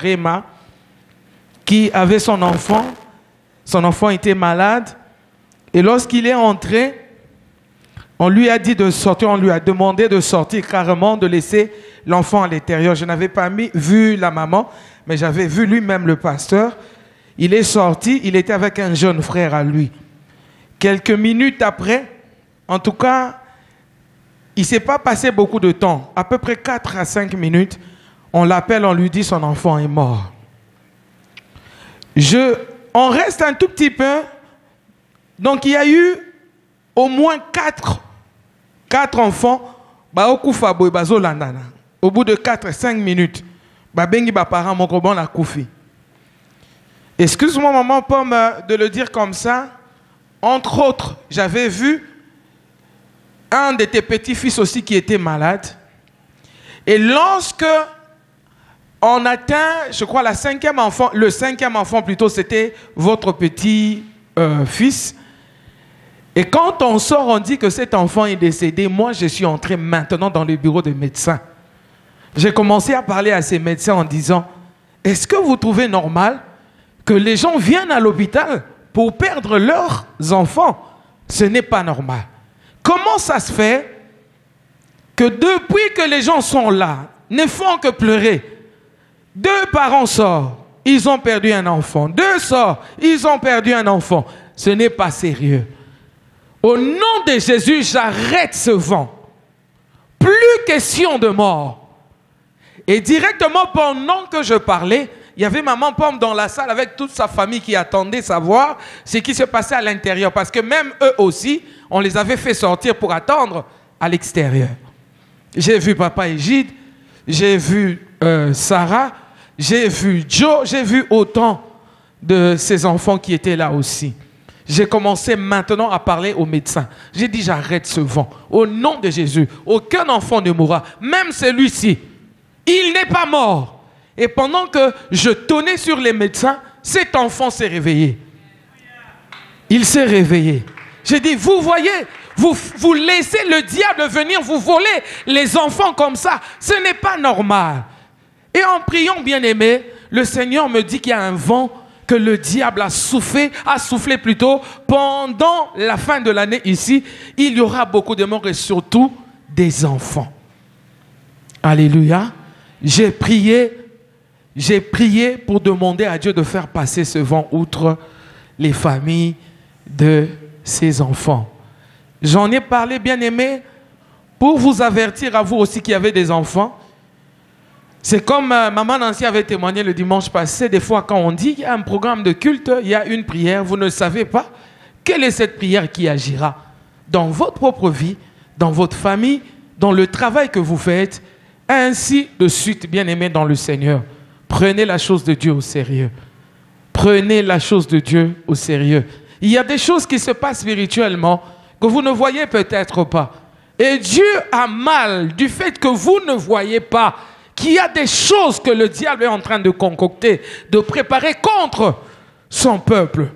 Réma, qui avait son enfant. Son enfant était malade. Et lorsqu'il est entré, on lui a dit de sortir, on lui a demandé de sortir carrément, de laisser l'enfant à l'intérieur. Je n'avais pas vu la maman, mais j'avais vu lui-même le pasteur. Il est sorti, il était avec un jeune frère à lui. Quelques minutes après, en tout cas, il ne s'est pas passé beaucoup de temps. À peu près 4 à 5 minutes, on l'appelle, on lui dit son enfant est mort. On reste un tout petit peu. Donc il y a eu au moins 4 enfants. Au bout de 4 à 5 minutes, excuse-moi maman Pomme de le dire comme ça. Entre autres, j'avais vu un de tes petits-fils aussi qui était malade. Et lorsque on atteint, je crois, le 5e enfant plutôt, c'était votre petit fils. Et quand on sort, on dit que cet enfant est décédé. Moi, je suis entré maintenant dans le bureau de médecin. J'ai commencé à parler à ces médecins en disant, est-ce que vous trouvez normal que les gens viennent à l'hôpital pour perdre leurs enfants? Ce n'est pas normal. Comment ça se fait que depuis que les gens sont là, ne font que pleurer? 2 parents sortent, ils ont perdu un enfant. 2 sortent, ils ont perdu un enfant. Ce n'est pas sérieux. Au nom de Jésus, j'arrête ce vent. Plus question de mort. Et directement pendant que je parlais, il y avait maman Pomme dans la salle avec toute sa famille qui attendait savoir ce qui se passait à l'intérieur. Parce que même eux aussi, on les avait fait sortir pour attendre à l'extérieur. J'ai vu papa Égide, j'ai vu Sarah, j'ai vu Joe, j'ai vu autant de ces enfants qui étaient là aussi. J'ai commencé maintenant à parler aux médecins. J'ai dit, j'arrête ce vent. Au nom de Jésus, aucun enfant ne mourra. Même celui-ci, il n'est pas mort. Et pendant que je tonnais sur les médecins, cet enfant s'est réveillé. Il s'est réveillé. J'ai dit, vous voyez, vous laissez le diable venir vous voler les enfants comme ça. Ce n'est pas normal. Et en priant, bien-aimé, le Seigneur me dit qu'il y a un vent que le diable a soufflé plutôt pendant la fin de l'année ici. Il y aura beaucoup de morts et surtout des enfants. Alléluia. J'ai prié pour demander à Dieu de faire passer ce vent outre les familles de ces enfants. J'en ai parlé, bien-aimé, pour vous avertir à vous aussi qui avez des enfants. C'est comme maman Nancy avait témoigné le dimanche passé, des fois quand on dit qu'il y a un programme de culte, il y a une prière, vous ne savez pas quelle est cette prière qui agira dans votre propre vie, dans votre famille, dans le travail que vous faites, ainsi de suite, bien-aimés dans le Seigneur. Prenez la chose de Dieu au sérieux. Prenez la chose de Dieu au sérieux. Il y a des choses qui se passent spirituellement que vous ne voyez peut-être pas. Et Dieu a mal du fait que vous ne voyez pas qu'il y a des choses que le diable est en train de concocter, de préparer contre son peuple.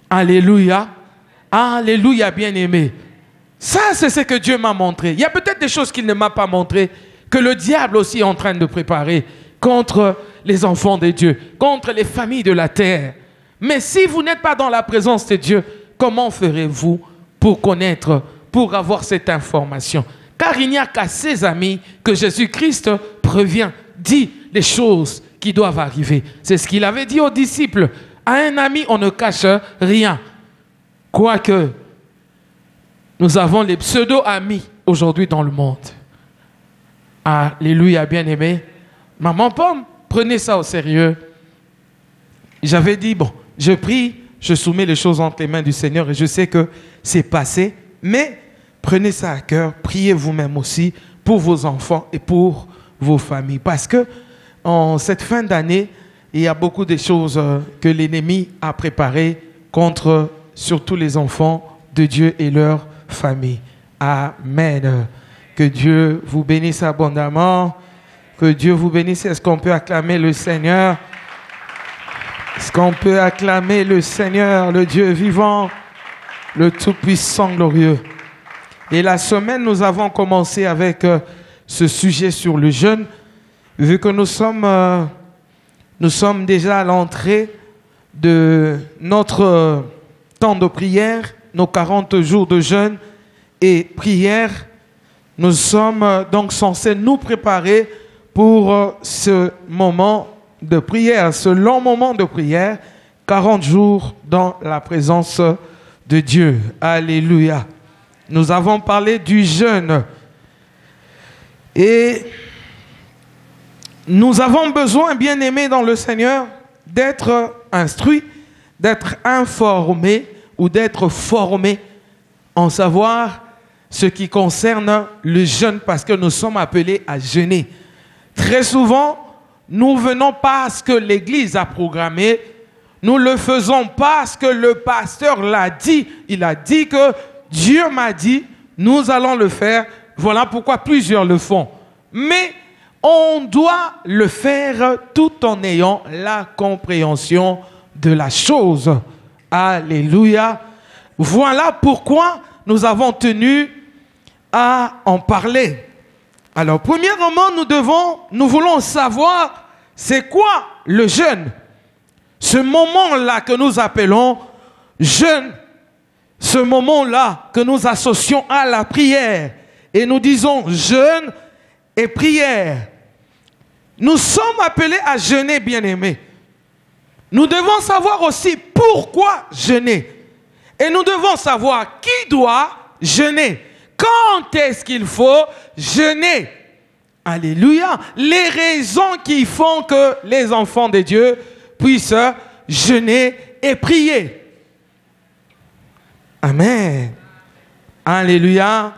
Alléluia. Alléluia, bien-aimé. Ça, c'est ce que Dieu m'a montré. Il y a peut-être des choses qu'il ne m'a pas montrées, que le diable aussi est en train de préparer contre les enfants de Dieu, contre les familles de la terre. Mais si vous n'êtes pas dans la présence de Dieu, comment ferez-vous pour connaître, pour avoir cette information? Car il n'y a qu'à ses amis que Jésus-Christ prévient, dit les choses qui doivent arriver. C'est ce qu'il avait dit aux disciples. À un ami, on ne cache rien. Quoique, nous avons les pseudo-amis aujourd'hui dans le monde. Alléluia, bien-aimé. Maman Pomme, prenez ça au sérieux. J'avais dit, bon, je prie, je soumets les choses entre les mains du Seigneur et je sais que c'est passé, mais prenez ça à cœur, priez vous-même aussi pour vos enfants et pour vos familles. Parce que en cette fin d'année, il y a beaucoup de choses que l'ennemi a préparées contre surtout les enfants de Dieu et leurs familles. Amen. Que Dieu vous bénisse abondamment. Que Dieu vous bénisse. Est-ce qu'on peut acclamer le Seigneur? Est-ce qu'on peut acclamer le Seigneur, le Dieu vivant, le Tout-Puissant, glorieux? Et la semaine, nous avons commencé avec ce sujet sur le jeûne. Vu que nous sommes Nous sommes déjà à l'entrée de notre temps de prière, nos 40 jours de jeûne et prière. Nous sommes donc censés nous préparer pour ce moment de prière, ce long moment de prière, 40 jours dans la présence de Dieu. Alléluia. Nous avons parlé du jeûne et nous avons besoin, bien-aimés dans le Seigneur, d'être instruits, d'être informés ou d'être formés en savoir ce qui concerne le jeûne, parce que nous sommes appelés à jeûner. Très souvent, nous venons parce que l'Église a programmé, nous le faisons parce que le pasteur l'a dit. Il a dit que Dieu m'a dit, nous allons le faire. Voilà pourquoi plusieurs le font. Mais on doit le faire tout en ayant la compréhension de la chose. Alléluia. Voilà pourquoi nous avons tenu à en parler. Alors, premièrement, nous voulons savoir c'est quoi le jeûne. Ce moment-là que nous appelons jeûne, ce moment-là que nous associons à la prière, et nous disons jeûne et prière. Nous sommes appelés à jeûner, bien-aimés. Nous devons savoir aussi pourquoi jeûner. Et nous devons savoir qui doit jeûner. Quand est-ce qu'il faut jeûner? Alléluia. Les raisons qui font que les enfants de Dieu puissent jeûner et prier. Amen. Alléluia.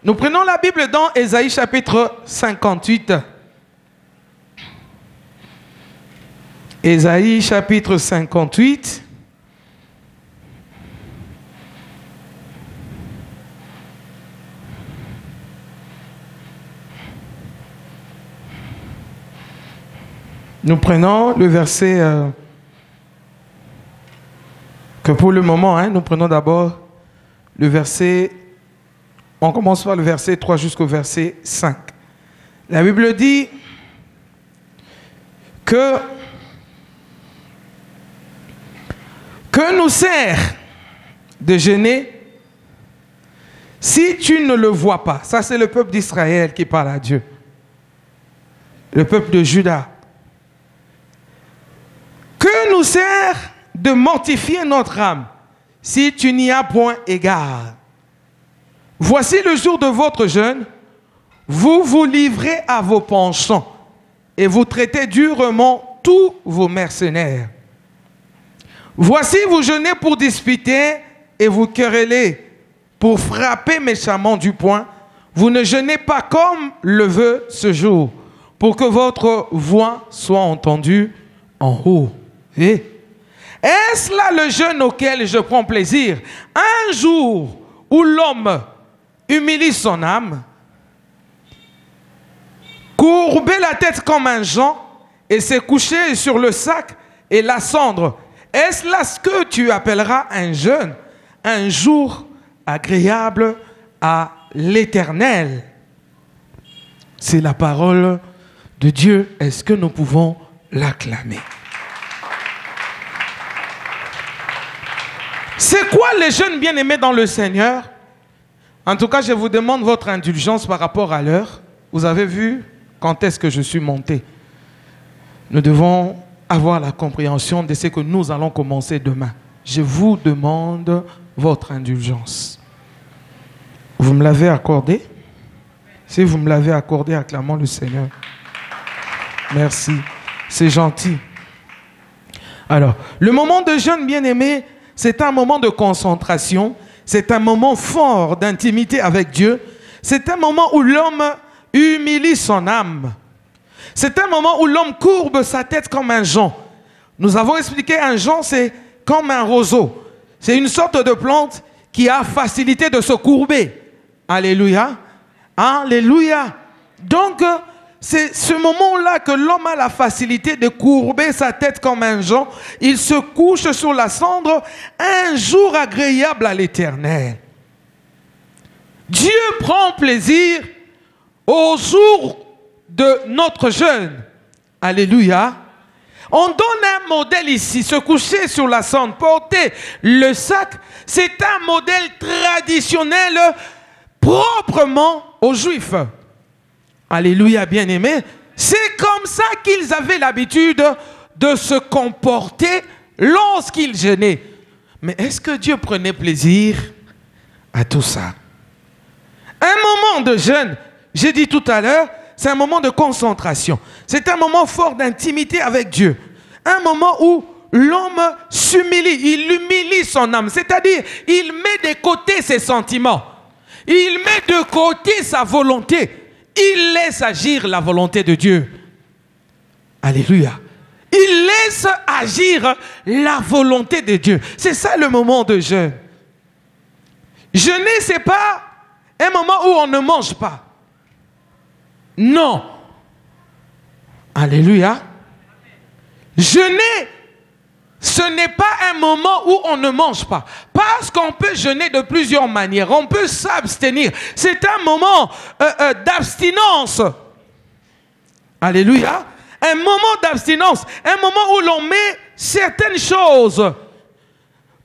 Nous prenons la Bible dans Ésaïe chapitre 58. Ésaïe chapitre 58. Nous prenons le verset que pour le moment, nous prenons d'abord le verset, on commence par le verset 3 jusqu'au verset 5. La Bible dit que nous sert de jeûner si tu ne le vois pas. Ça, c'est le peuple d'Israël qui parle à Dieu. Le peuple de Juda. Que nous sert de mortifier notre âme si tu n'y as point égard. Voici le jour de votre jeûne. Vous vous livrez à vos penchants et vous traitez durement tous vos mercenaires. Voici, vous jeûnez pour disputer et vous querellez pour frapper méchamment du poing. Vous ne jeûnez pas comme le veut ce jour, pour que votre voix soit entendue en haut. Est-ce là le jeûne auquel je prends plaisir? Un jour où l'homme humilie son âme, courber la tête comme un Jean et se coucher sur le sac et la cendre. Est-ce là ce que tu appelleras un jeûne, un jour agréable à l'Éternel? C'est la parole de Dieu. Est-ce que nous pouvons l'acclamer? C'est quoi les jeûnes bien-aimés dans le Seigneur? En tout cas, je vous demande votre indulgence par rapport à l'heure. Vous avez vu quand est-ce que je suis monté. Nous devons avoir la compréhension de ce que nous allons commencer demain. Je vous demande votre indulgence. Vous me l'avez accordé? Si vous me l'avez accordé, acclamons le Seigneur. Merci. C'est gentil. Alors, le moment de jeûne, bien-aimé, c'est un moment de concentration. C'est un moment fort d'intimité avec Dieu. C'est un moment où l'homme humilie son âme. C'est un moment où l'homme courbe sa tête comme un jonc. Nous avons expliqué un jonc, c'est comme un roseau. C'est une sorte de plante qui a facilité de se courber. Alléluia. Alléluia. Donc, c'est ce moment-là que l'homme a la facilité de courber sa tête comme un jonc. Il se couche sur la cendre, un jour agréable à l'Éternel. Dieu prend plaisir au jour de notre jeûne. Alléluia. on donne un modèle ici, se coucher sur la cendre, porter le sac, c'est un modèle traditionnel proprement aux Juifs. Alléluia, bien-aimés. C'est comme ça qu'ils avaient l'habitude de se comporter lorsqu'ils jeûnaient. Mais est-ce que Dieu prenait plaisir à tout ça? Un moment de jeûne, j'ai dit tout à l'heure, c'est un moment de concentration. C'est un moment fort d'intimité avec Dieu. Un moment où l'homme s'humilie, il humilie son âme. C'est-à-dire, il met de côté ses sentiments. Il met de côté sa volonté. Il laisse agir la volonté de Dieu. Alléluia. Il laisse agir la volonté de Dieu. C'est ça le moment de jeûne. Jeûner, ce n'est pas un moment où on ne mange pas. Non. Alléluia. Jeûner, ce n'est pas un moment où on ne mange pas. Parce qu'on peut jeûner de plusieurs manières. On peut s'abstenir. C'est un moment d'abstinence. Alléluia. Un moment d'abstinence. Un moment où l'on met certaines choses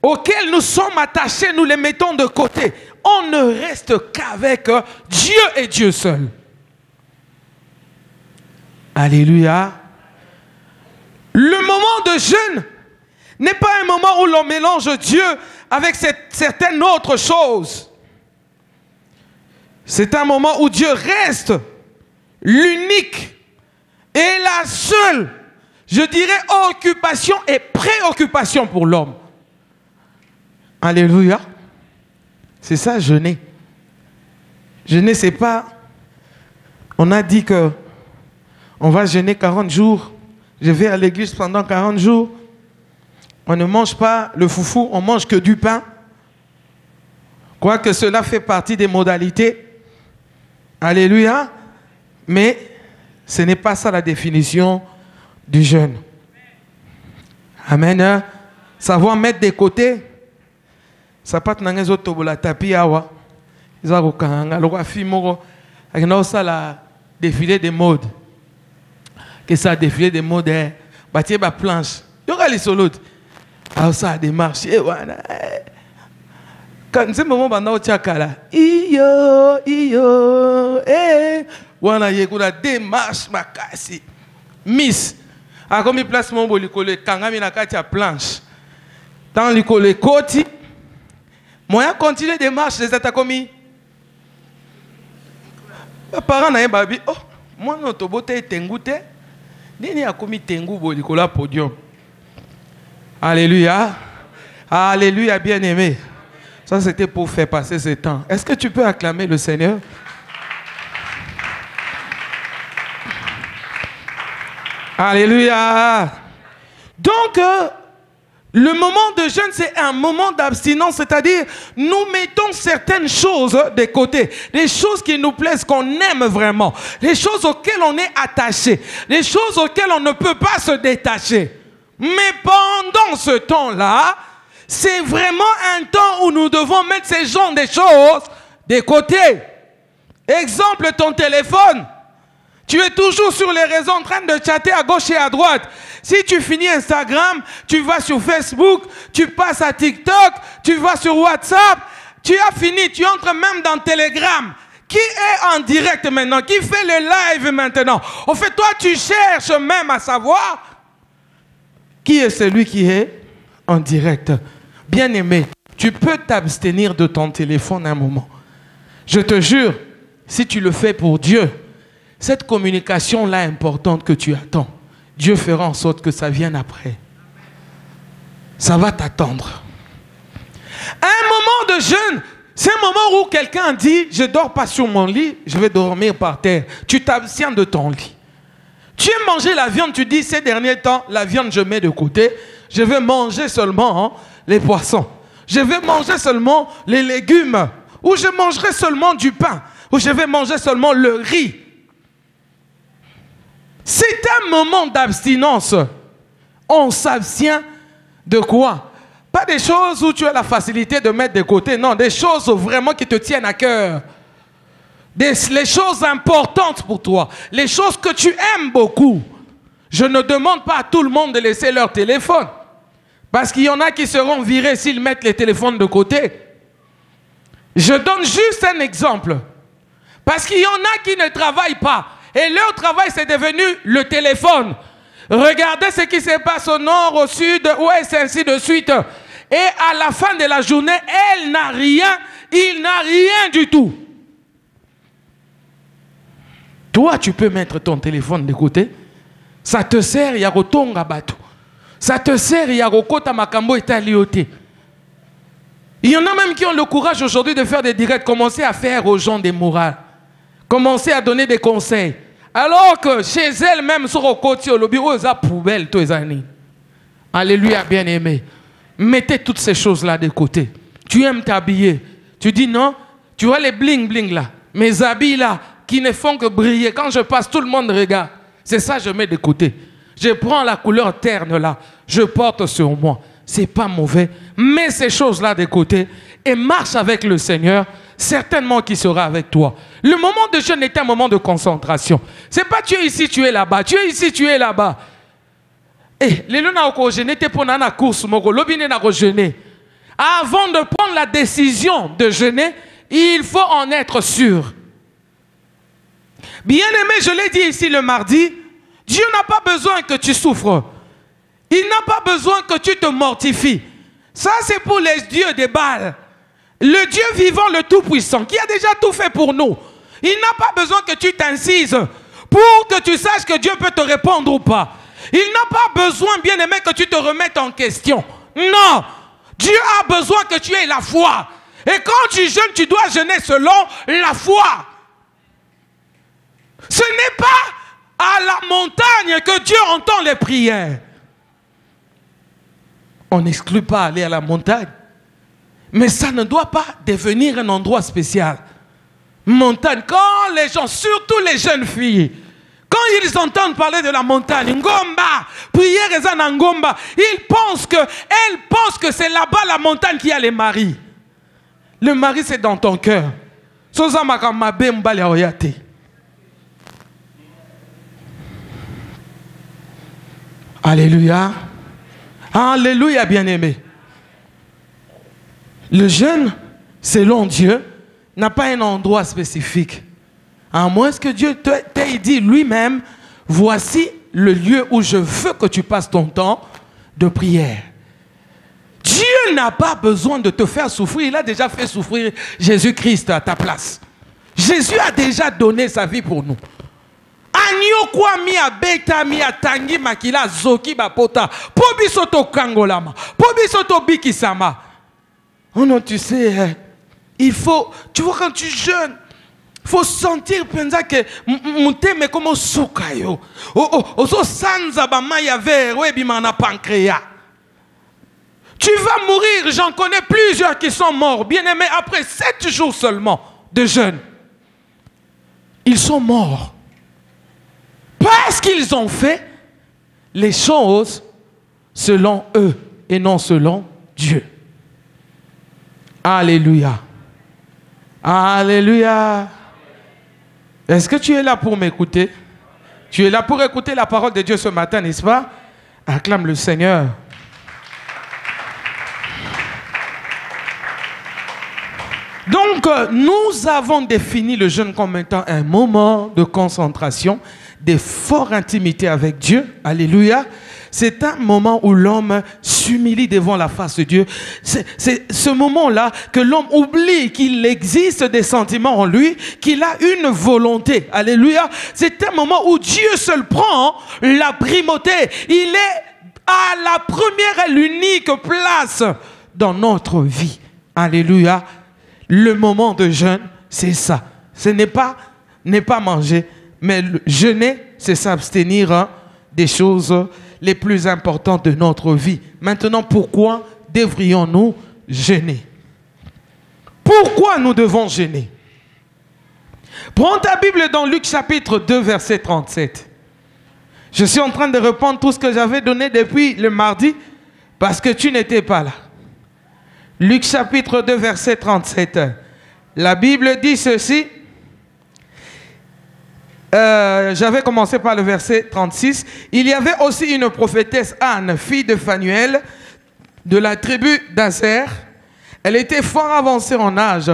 auxquelles nous sommes attachés, nous les mettons de côté. On ne reste qu'avec Dieu et Dieu seul. Alléluia. Le moment de jeûne n'est pas un moment où l'on mélange Dieu avec certaines autres choses. C'est un moment où Dieu reste l'unique et la seule, je dirais, occupation et préoccupation pour l'homme. Alléluia. C'est ça, jeûner. Jeûner, c'est pas... On a dit que on va jeûner 40 jours. Je vais à l'église pendant 40 jours. On ne mange pas le foufou, on mange que du pain. Quoique cela fait partie des modalités. Alléluia. Mais ce n'est pas ça la définition du jeûne. Amen. Savoir mettre de côté. Ça pas t'nanges autobola tapi awa. Ils ont kanga le roi fimoro. Avec nous ça la défilé des modes. Que ça défilé des modes. Bâtir ba planche. Yo gali solo. Ah ça démarche. Et voilà. Quand c'est moment banda o tiakala. Iyo eh. Wana yekula démarche makasi. Miss. A comme place mon bolikole kanga mi na kati ya planche. Dans likole koti. Moi, continuer des marches, les attaques commis. Les parents n'ont pas dit, oh, moi, notre beauté est tengoute. N'y a commis tengu bolikola podium. Alléluia. Alléluia, bien-aimé. Ça, c'était pour faire passer ce temps. Est-ce que tu peux acclamer le Seigneur? Alléluia. Donc, le moment de jeûne, c'est un moment d'abstinence, c'est-à-dire nous mettons certaines choses de côté, des choses qui nous plaisent, qu'on aime vraiment, les choses auxquelles on est attaché, les choses auxquelles on ne peut pas se détacher. Mais pendant ce temps-là, c'est vraiment un temps où nous devons mettre ces genres de choses de côté. Exemple, ton téléphone. Tu es toujours sur les réseaux en train de chatter à gauche et à droite. Si tu finis Instagram, tu vas sur Facebook, tu passes à TikTok, tu vas sur WhatsApp, tu as fini, tu entres même dans Telegram. Qui est en direct maintenant? Qui fait le live maintenant? En fait, toi, tu cherches même à savoir qui est celui qui est en direct. Bien-aimé, tu peux t'abstenir de ton téléphone un moment. Je te jure, si tu le fais pour Dieu, cette communication-là importante que tu attends, Dieu fera en sorte que ça vienne après. Ça va t'attendre. Un moment de jeûne, c'est un moment où quelqu'un dit, je ne dors pas sur mon lit, je vais dormir par terre. Tu t'abstiens de ton lit. Tu aimes manger la viande, tu dis, ces derniers temps, la viande, je mets de côté. Je vais manger seulement les poissons. Je vais manger seulement les légumes. Ou je mangerai seulement du pain. Ou je vais manger seulement le riz. C'est un moment d'abstinence. On s'abstient de quoi? Pas des choses où tu as la facilité de mettre de côté. Non, des choses vraiment qui te tiennent à cœur. Les choses importantes pour toi. Les choses que tu aimes beaucoup. Je ne demande pas à tout le monde de laisser leur téléphone. Parce qu'il y en a qui seront virés s'ils mettent les téléphones de côté. Je donne juste un exemple. Parce qu'il y en a qui ne travaillent pas. Et leur travail, c'est devenu le téléphone. Regardez ce qui se passe au nord, au sud, ouest, ainsi de suite. Et à la fin de la journée, elle n'a rien, il n'a rien du tout. Toi, tu peux mettre ton téléphone de côté. Ça te sert, il y a rotonga bateau. Ça te sert, il y a rokota makambo etalioté. Il y en a même qui ont le courage aujourd'hui de faire des directs. Commencer à faire aux gens des morales. Commencer à donner des conseils. Alors que chez elles-mêmes, sur le côté, au bureau, ils ont poubelle tous les années. Alléluia, bien-aimé. Mettez toutes ces choses-là de côté. Tu aimes t'habiller. Tu dis non, tu vois les bling-bling là. Mes habits là, qui ne font que briller. Quand je passe, tout le monde regarde. C'est ça que je mets de côté. Je prends la couleur terne là. Je porte sur moi. C'est pas mauvais. Mets ces choses-là de côté et marche avec le Seigneur. Certainement qu'il sera avec toi. Le moment de jeûne est un moment de concentration. C'est pas tu es ici, tu es là-bas. Tu es ici, tu es là-bas. Eh, les luna au jeûner t'es pour la course, moko lobine na jeûner. Avant de prendre la décision de jeûner, il faut en être sûr. Bien aimé, je l'ai dit ici le mardi, Dieu n'a pas besoin que tu souffres. Il n'a pas besoin que tu te mortifies. Ça, c'est pour les dieux des Baals. Le Dieu vivant, le Tout-Puissant, qui a déjà tout fait pour nous. Il n'a pas besoin que tu t'incises pour que tu saches que Dieu peut te répondre ou pas. Il n'a pas besoin, bien aimé, que tu te remettes en question. Non. Dieu a besoin que tu aies la foi. Et quand tu jeûnes, tu dois jeûner selon la foi. Ce n'est pas à la montagne que Dieu entend les prières. On n'exclut pas aller à la montagne. Mais ça ne doit pas devenir un endroit spécial. Montagne, quand les gens, surtout les jeunes filles, quand ils entendent parler de la montagne, Ngomba, prière et Ngomba, elles pensent que c'est là-bas la montagne qui a les maris. Le mari, c'est dans ton cœur. Alléluia. Alléluia, bien-aimé. Le jeûne, selon Dieu, n'a pas un endroit spécifique. À moins que Dieu t'ait dit lui-même, voici le lieu où je veux que tu passes ton temps de prière. Dieu n'a pas besoin de te faire souffrir. Il a déjà fait souffrir Jésus-Christ à ta place. Jésus a déjà donné sa vie pour nous. Anyokwa mi abeta mi atangi makila zoki bapota. Pobi soto kangolama. Pobi soto bikisama. Oh non, tu sais, il faut, tu vois, quand tu jeûnes, il faut sentir que mon thème est comme un soukayo. Oso sanza bamaya ver, webimana pancréas. Tu vas mourir, j'en connais plusieurs qui sont morts, bien aimés, après 7 jours seulement de jeûne. Ils sont morts. Parce qu'ils ont fait les choses selon eux et non selon Dieu. Alléluia. Alléluia. Est-ce que tu es là pour m'écouter? Tu es là pour écouter la parole de Dieu ce matin, n'est-ce pas? Acclame le Seigneur. Donc, nous avons défini le jeûne comme étant un moment de concentration, de forte intimité avec Dieu. Alléluia. C'est un moment où l'homme s'humilie devant la face de Dieu. C'est ce moment-là que l'homme oublie qu'il existe des sentiments en lui, qu'il a une volonté. Alléluia. C'est un moment où Dieu seul prend la primauté. Il est à la première et l'unique place dans notre vie. Alléluia. Le moment de jeûne, c'est ça. Ce n'est pas manger, mais jeûner, c'est s'abstenir des choses les plus importantes de notre vie. Maintenant, pourquoi devrions-nous jeûner? Pourquoi nous devons jeûner? Prends ta Bible dans Luc chapitre 2, verset 37. Je suis en train de reprendre tout ce que j'avais donné depuis le mardi parce que tu n'étais pas là. Luc chapitre 2, verset 37. La Bible dit ceci. j'avais commencé par le verset 36. Il y avait aussi une prophétesse Anne, fille de Phanuel, de la tribu d'Aser. Elle était fort avancée en âge.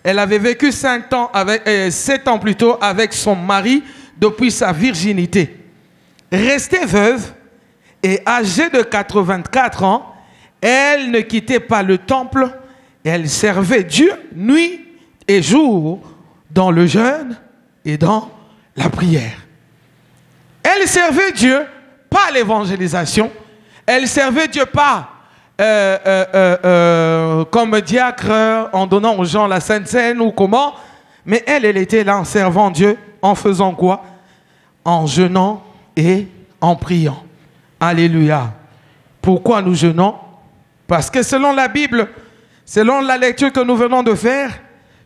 Elle avait vécu 7 ans plus tôt avec son mari depuis sa virginité. Restée veuve et âgée de 84 ans, elle ne quittait pas le temple. Elle servait Dieu nuit et jour dans le jeûne et dans la prière. Elle servait Dieu pas l'évangélisation. Elle servait Dieu pas comme diacre en donnant aux gens la Sainte Seine ou comment. Mais elle était là en servant Dieu, en faisant quoi? En jeûnant et en priant. Alléluia. Pourquoi nous jeûnons? Parce que selon la Bible, selon la lecture que nous venons de faire,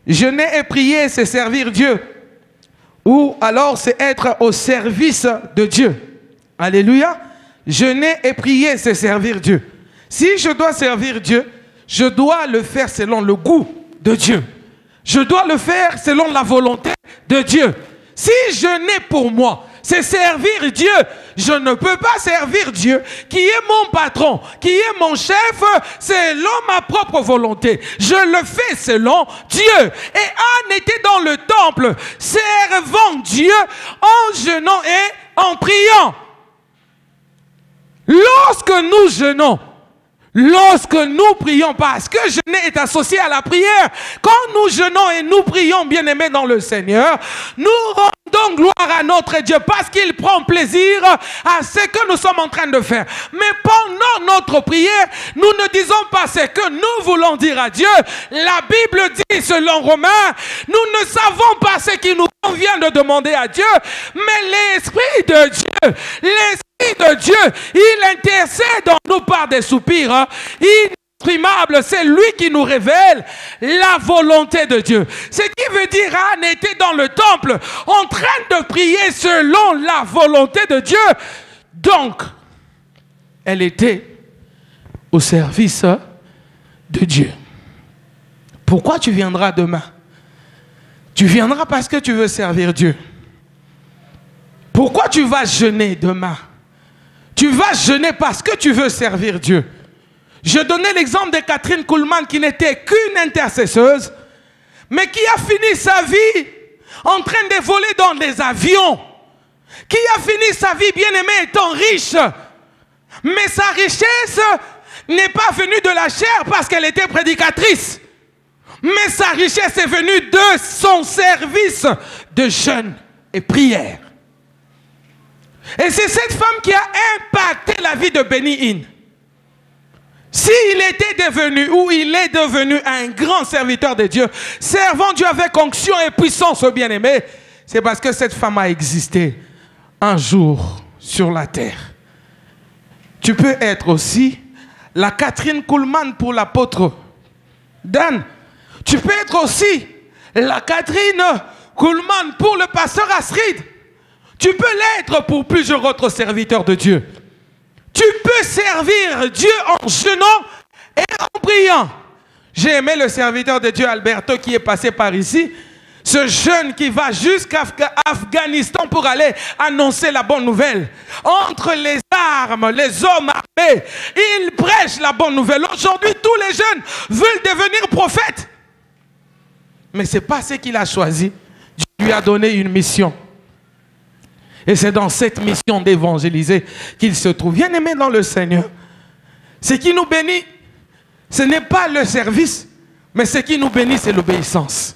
jeûner et prier, c'est servir Dieu. Ou alors c'est être au service de Dieu. Alléluia. Jeûner et prier, c'est servir Dieu. Si je dois servir Dieu, je dois le faire selon le goût de Dieu. Je dois le faire selon la volonté de Dieu. Si jeûner pour moi, c'est servir Dieu, je ne peux pas servir Dieu qui est mon patron, qui est mon chef, selon ma propre volonté. Je le fais selon Dieu. Et Anne était dans le temple, servant Dieu en jeûnant et en priant. Lorsque nous jeûnons, lorsque nous prions, parce que jeûner est associé à la prière, quand nous jeûnons et nous prions, bien-aimés dans le Seigneur, nous rendons gloire à notre Dieu parce qu'il prend plaisir à ce que nous sommes en train de faire. Mais pendant notre prière, nous ne disons pas ce que nous voulons dire à Dieu. La Bible dit, selon Romains, nous ne savons pas ce qui nous convient de demander à Dieu, mais l'Esprit de Dieu, l'Esprit de Dieu, il intercède en nous par des soupirs inexprimables. C'est lui qui nous révèle la volonté de Dieu. Ce qui veut dire Anne était dans le temple en train de prier selon la volonté de Dieu. Donc, elle était au service de Dieu. Pourquoi tu viendras demain? Tu viendras parce que tu veux servir Dieu. Pourquoi tu vas jeûner demain? Tu vas jeûner parce que tu veux servir Dieu. Je donnais l'exemple de Catherine Kuhlman qui n'était qu'une intercesseuse, mais qui a fini sa vie en train de voler dans des avions. Qui a fini sa vie, bien-aimée, étant riche. Mais sa richesse n'est pas venue de la chair parce qu'elle était prédicatrice. Mais sa richesse est venue de son service de jeûne et prière. Et c'est cette femme qui a impacté la vie de Benny Hinn. S'il était devenu, ou il est devenu un grand serviteur de Dieu, servant Dieu avec onction et puissance au bien-aimé, c'est parce que cette femme a existé un jour sur la terre. Tu peux être aussi la Catherine Kuhlman pour l'apôtre Dan. Tu peux être aussi la Catherine Kuhlman pour le pasteur Astrid. Tu peux l'être pour plusieurs autres serviteurs de Dieu. Tu peux servir Dieu en jeûnant et en priant. J'ai aimé le serviteur de Dieu Alberto qui est passé par ici. Ce jeune qui va jusqu'à Afghanistan pour aller annoncer la bonne nouvelle. Entre les armes, les hommes armés, il prêche la bonne nouvelle. Aujourd'hui, tous les jeunes veulent devenir prophètes. Mais ce n'est pas ce qu'il a choisi. Dieu lui a donné une mission. Et c'est dans cette mission d'évangéliser qu'il se trouve. Bien aimé dans le Seigneur. Ce qui nous bénit, ce n'est pas le service, mais ce qui nous bénit, c'est l'obéissance.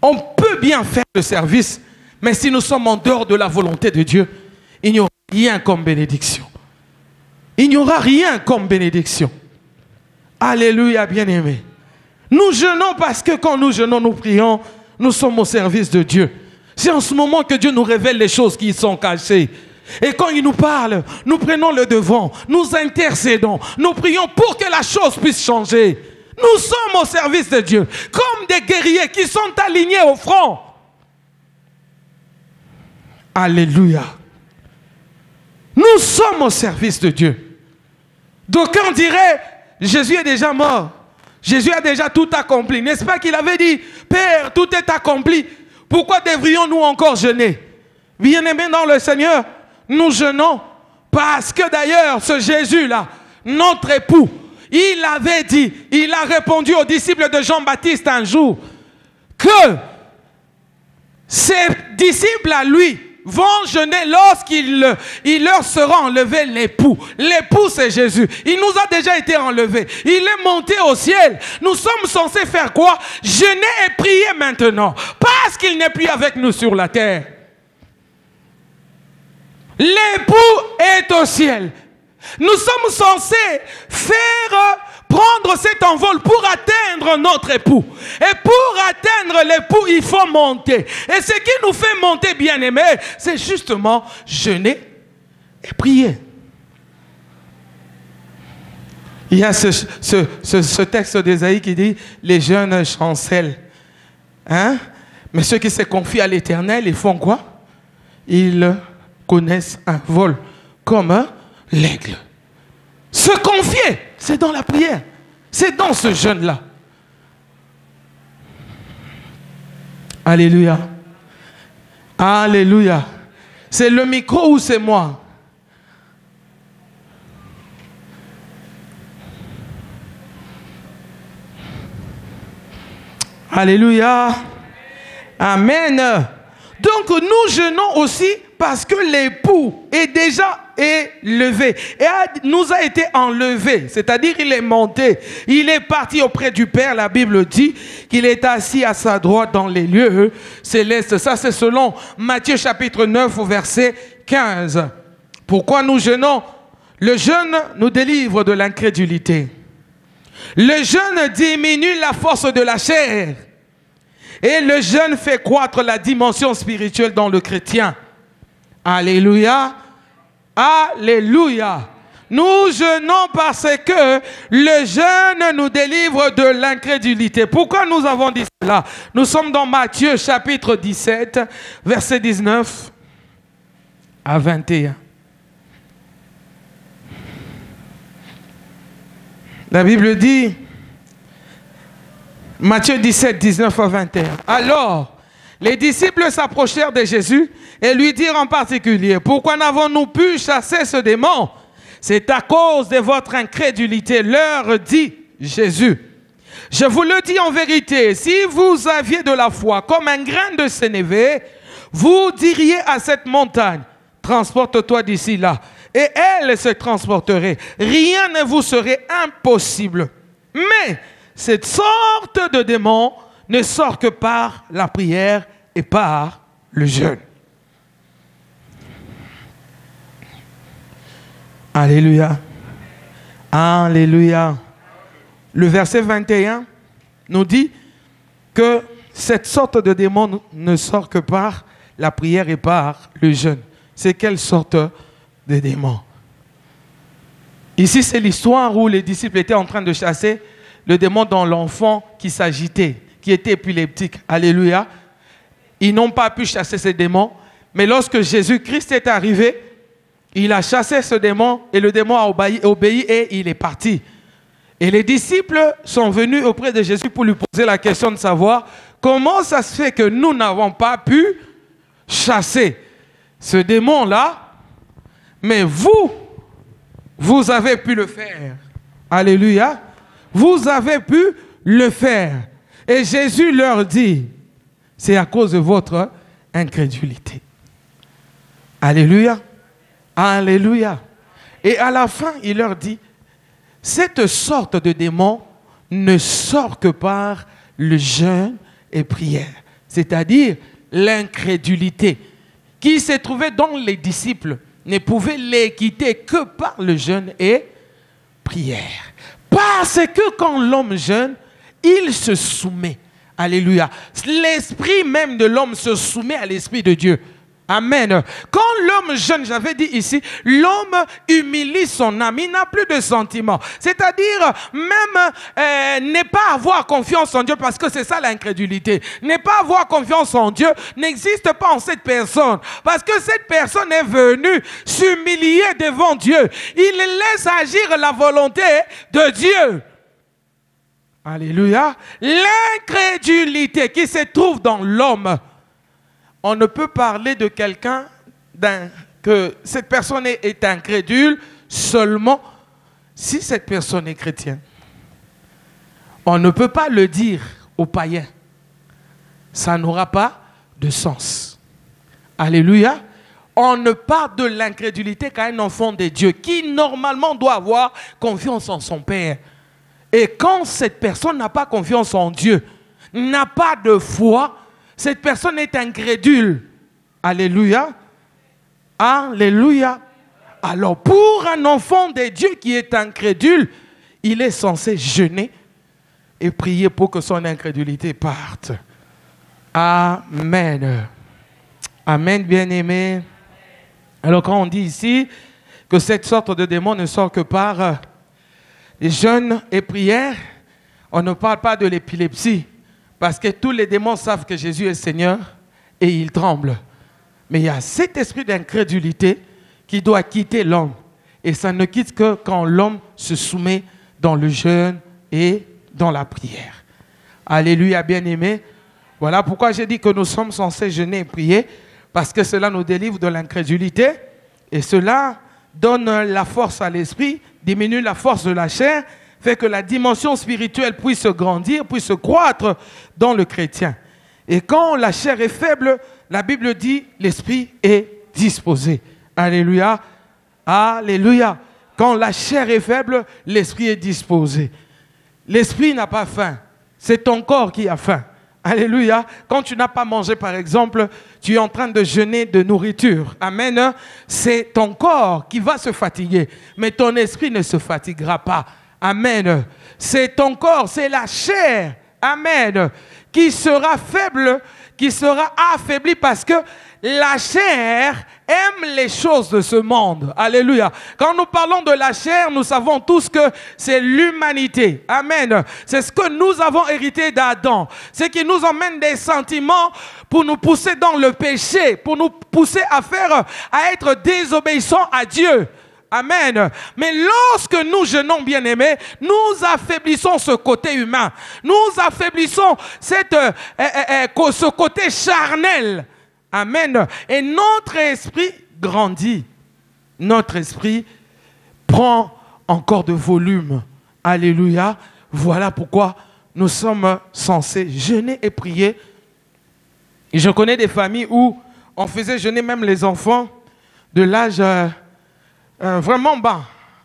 On peut bien faire le service, mais si nous sommes en dehors de la volonté de Dieu, il n'y aura rien comme bénédiction. Il n'y aura rien comme bénédiction. Alléluia, bien-aimé. Nous jeûnons parce que quand nous jeûnons, nous prions, nous sommes au service de Dieu. C'est en ce moment que Dieu nous révèle les choses qui sont cachées. Et quand il nous parle, nous prenons le devant, nous intercédons, nous prions pour que la chose puisse changer. Nous sommes au service de Dieu, comme des guerriers qui sont alignés au front. Alléluia. Nous sommes au service de Dieu. D'aucuns diraient, Jésus est déjà mort. Jésus a déjà tout accompli. N'est-ce pas qu'il avait dit, Père, tout est accompli. Pourquoi devrions-nous encore jeûner? Bien-aimés dans le Seigneur, nous jeûnons parce que d'ailleurs, ce Jésus-là, notre époux, il avait dit, il a répondu aux disciples de Jean-Baptiste un jour que ses disciples à lui vont jeûner lorsqu'il leur sera enlevé l'époux. L'époux, c'est Jésus. Il nous a déjà été enlevé. Il est monté au ciel. Nous sommes censés faire quoi? Jeûner et prier maintenant. Parce qu'il n'est plus avec nous sur la terre. L'époux est au ciel. Nous sommes censés prendre cet envol pour atteindre notre époux. Et pour atteindre l'époux, il faut monter. Et ce qui nous fait monter, bien-aimés, c'est justement jeûner et prier. Il y a ce texte d'Ésaïe qui dit « Les jeunes chancellent. » Hein? Mais ceux qui se confient à l'Éternel, ils font quoi? Ils connaissent un vol comme l'aigle. Se confier, c'est dans la prière. C'est dans ce jeûne-là. Alléluia. Alléluia. C'est le micro ou c'est moi? Alléluia. Amen. Donc nous jeûnons aussi parce que l'époux est déjà élevé et nous a été enlevé, c'est-à-dire il est monté, il est parti auprès du Père. La Bible dit qu'il est assis à sa droite dans les lieux célestes. Ça c'est selon Matthieu chapitre 9 au verset 15. Pourquoi nous jeûnons? Le jeûne nous délivre de l'incrédulité. Le jeûne diminue la force de la chair. Et le jeûne fait croître la dimension spirituelle dans le chrétien. Alléluia. Alléluia. Nous jeûnons parce que le jeûne nous délivre de l'incrédulité. Pourquoi nous avons dit cela? Nous sommes dans Matthieu chapitre 17, verset 19 à 21. La Bible dit, Matthieu 17, 19 à 21. Alors, les disciples s'approchèrent de Jésus et lui dirent en particulier, « Pourquoi n'avons-nous pu chasser ce démon? C'est à cause de votre incrédulité, leur dit Jésus. Je vous le dis en vérité, si vous aviez de la foi comme un grain de sénévé, vous diriez à cette montagne, transporte-toi d'ici là, et elle se transporterait. Rien ne vous serait impossible. Mais cette sorte de démon ne sort que par la prière et par le jeûne. » Alléluia. Alléluia. Le verset 21 nous dit que cette sorte de démon ne sort que par la prière et par le jeûne. C'est quelle sorte de démon? Ici, c'est l'histoire où les disciples étaient en train de chasser le démon dans l'enfant qui s'agitait, qui était épileptique. Alléluia. Ils n'ont pas pu chasser ce démon, mais lorsque Jésus-Christ est arrivé, il a chassé ce démon et le démon a obéi et il est parti. Et les disciples sont venus auprès de Jésus pour lui poser la question de savoir comment ça se fait que nous n'avons pas pu chasser ce démon-là, mais vous avez pu le faire. Alléluia. Vous avez pu le faire. Et Jésus leur dit, c'est à cause de votre incrédulité. Alléluia. Alléluia. Et à la fin, il leur dit, cette sorte de démon ne sort que par le jeûne et prière. C'est-à-dire l'incrédulité qui se trouvait dans les disciples ne pouvait les quitter que par le jeûne et prière. Parce que quand l'homme jeûne, il se soumet. Alléluia. L'esprit même de l'homme se soumet à l'esprit de Dieu. Amen. Quand l'homme jeûne, j'avais dit ici, l'homme humilie son âme, il n'a plus de sentiments. C'est-à-dire, même ne pas avoir confiance en Dieu, parce que c'est ça l'incrédulité. Ne pas avoir confiance en Dieu n'existe pas en cette personne, parce que cette personne est venue s'humilier devant Dieu. Il laisse agir la volonté de Dieu. Alléluia. L'incrédulité qui se trouve dans l'homme. On ne peut parler de quelqu'un que cette personne est incrédule seulement si cette personne est chrétienne. On ne peut pas le dire aux païens. Ça n'aura pas de sens. Alléluia. On ne parle de l'incrédulité qu'à un enfant de Dieu qui normalement doit avoir confiance en son Père. Et quand cette personne n'a pas confiance en Dieu, n'a pas de foi, cette personne est incrédule. Alléluia. Alléluia. Alors pour un enfant de Dieu qui est incrédule, il est censé jeûner et prier pour que son incrédulité parte. Amen. Amen, bien-aimé. Alors quand on dit ici que cette sorte de démon ne sort que par jeûne et prière, on ne parle pas de l'épilepsie, parce que tous les démons savent que Jésus est Seigneur et ils tremblent. Mais il y a cet esprit d'incrédulité qui doit quitter l'homme. Et ça ne quitte que quand l'homme se soumet dans le jeûne et dans la prière. Alléluia, bien-aimé. Voilà pourquoi j'ai dit que nous sommes censés jeûner et prier, parce que cela nous délivre de l'incrédulité et cela donne la force à l'esprit, diminue la force de la chair, fait que la dimension spirituelle puisse grandir, puisse croître dans le chrétien. Et quand la chair est faible, la Bible dit l'esprit est disposé. Alléluia. Alléluia. Quand la chair est faible, l'esprit est disposé. L'esprit n'a pas faim. C'est ton corps qui a faim. Alléluia. Quand tu n'as pas mangé, par exemple, tu es en train de jeûner de nourriture. Amen. C'est ton corps qui va se fatiguer, mais ton esprit ne se fatiguera pas. Amen. C'est ton corps, c'est la chair. Amen. Qui sera faible, qui sera affaibli parce que la chair aime les choses de ce monde. Alléluia. Quand nous parlons de la chair, nous savons tous que c'est l'humanité. Amen. C'est ce que nous avons hérité d'Adam. C'est qui nous emmène des sentiments pour nous pousser dans le péché, pour nous pousser à être désobéissants à Dieu. Amen. Mais lorsque nous jeûnons, bien-aimés, nous affaiblissons ce côté humain. Nous affaiblissons ce côté charnel. Amen. Et notre esprit grandit. Notre esprit prend encore de volume. Alléluia. Voilà pourquoi nous sommes censés jeûner et prier. Et je connais des familles où on faisait jeûner même les enfants de l'âge vraiment bas.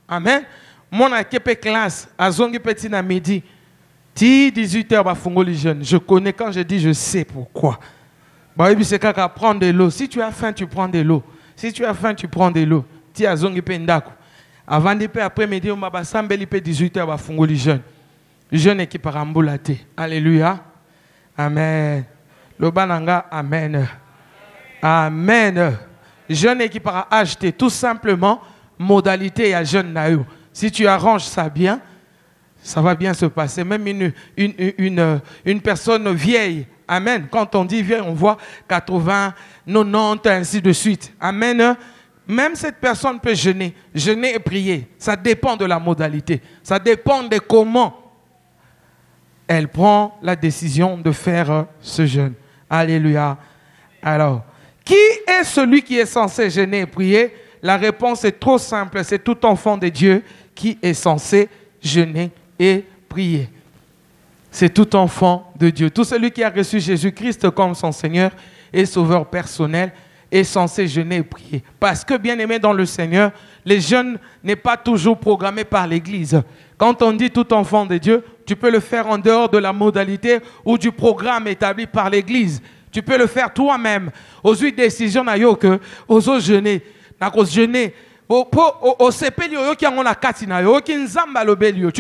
Amen. Mon équipe classe à Zongi Petit na midi. 18h ba fungoli jeûne. Je connais quand je dis je sais pourquoi. Bah oui, c'est qu'à prendre de l'eau. Si tu as faim, tu prends de l'eau. Si tu as faim, tu prends de l'eau. Ti a Zongi Pendaku. Avant de paix après-midi, on m'a sambeli pe 18h ba fungoli jeûne. Jeûne équipe parambulate. Alléluia. Amen. Le bananga amen. Amen. Jeûne équipe para acheter tout simplement modalité à jeûne naïo. Si tu arranges ça bien, ça va bien se passer. Même une personne vieille, amen. Quand on dit vieille, on voit 80, 90, ainsi de suite. Amen. Même cette personne peut jeûner et prier. Ça dépend de la modalité. Ça dépend de comment elle prend la décision de faire ce jeûne. Alléluia. Alors, qui est celui qui est censé jeûner et prier? La réponse est trop simple. C'est tout enfant de Dieu qui est censé jeûner et prier. C'est tout enfant de Dieu. Tout celui qui a reçu Jésus-Christ comme son Seigneur et Sauveur personnel est censé jeûner et prier. Parce que, bien aimé dans le Seigneur, les jeûnes n'est pas toujours programmé par l'Église. Quand on dit tout enfant de Dieu, tu peux le faire en dehors de la modalité ou du programme établi par l'Église. Tu peux le faire toi-même. Aux 8 décisions, que aux jeûner. Tu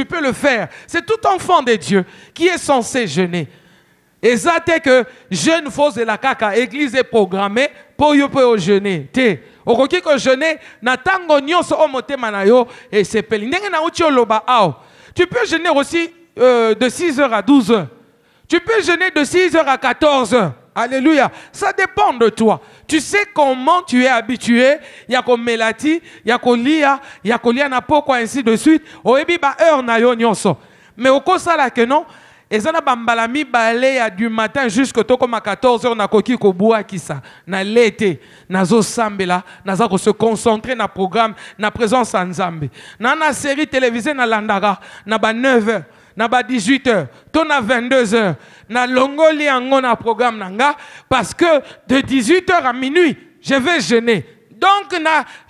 peux le faire. C'est tout enfant de Dieu qui est censé jeûner. Et ça, c'est que jeûne fausse de la caca, église est programmée pour jeûner. Au que jeûner, natango nyonso omotema na yo et c'est peli. Tu peux jeûner aussi de 6h à 12h. Tu peux jeûner de 6h à 14h. Alléluia. Ça dépend de toi. Tu sais comment tu es habitué. Il y a comme melati, il y a comme lia, na poko ainsi de suite. Oebi ba heure na yo nyonso. Mais au kosa la que non, Et ça na bambala mibale ya du matin jusqu'au toko ma 14h na koki ko boa kisa na l'été nazo sambela naza ko se concentrer na programme na présence en Nzambe na série télévisée na landara na ba 9h na ba 18h to na 22h na longoli yango na programme nanga parce que de 18h à minuit je vais jeûner. Donc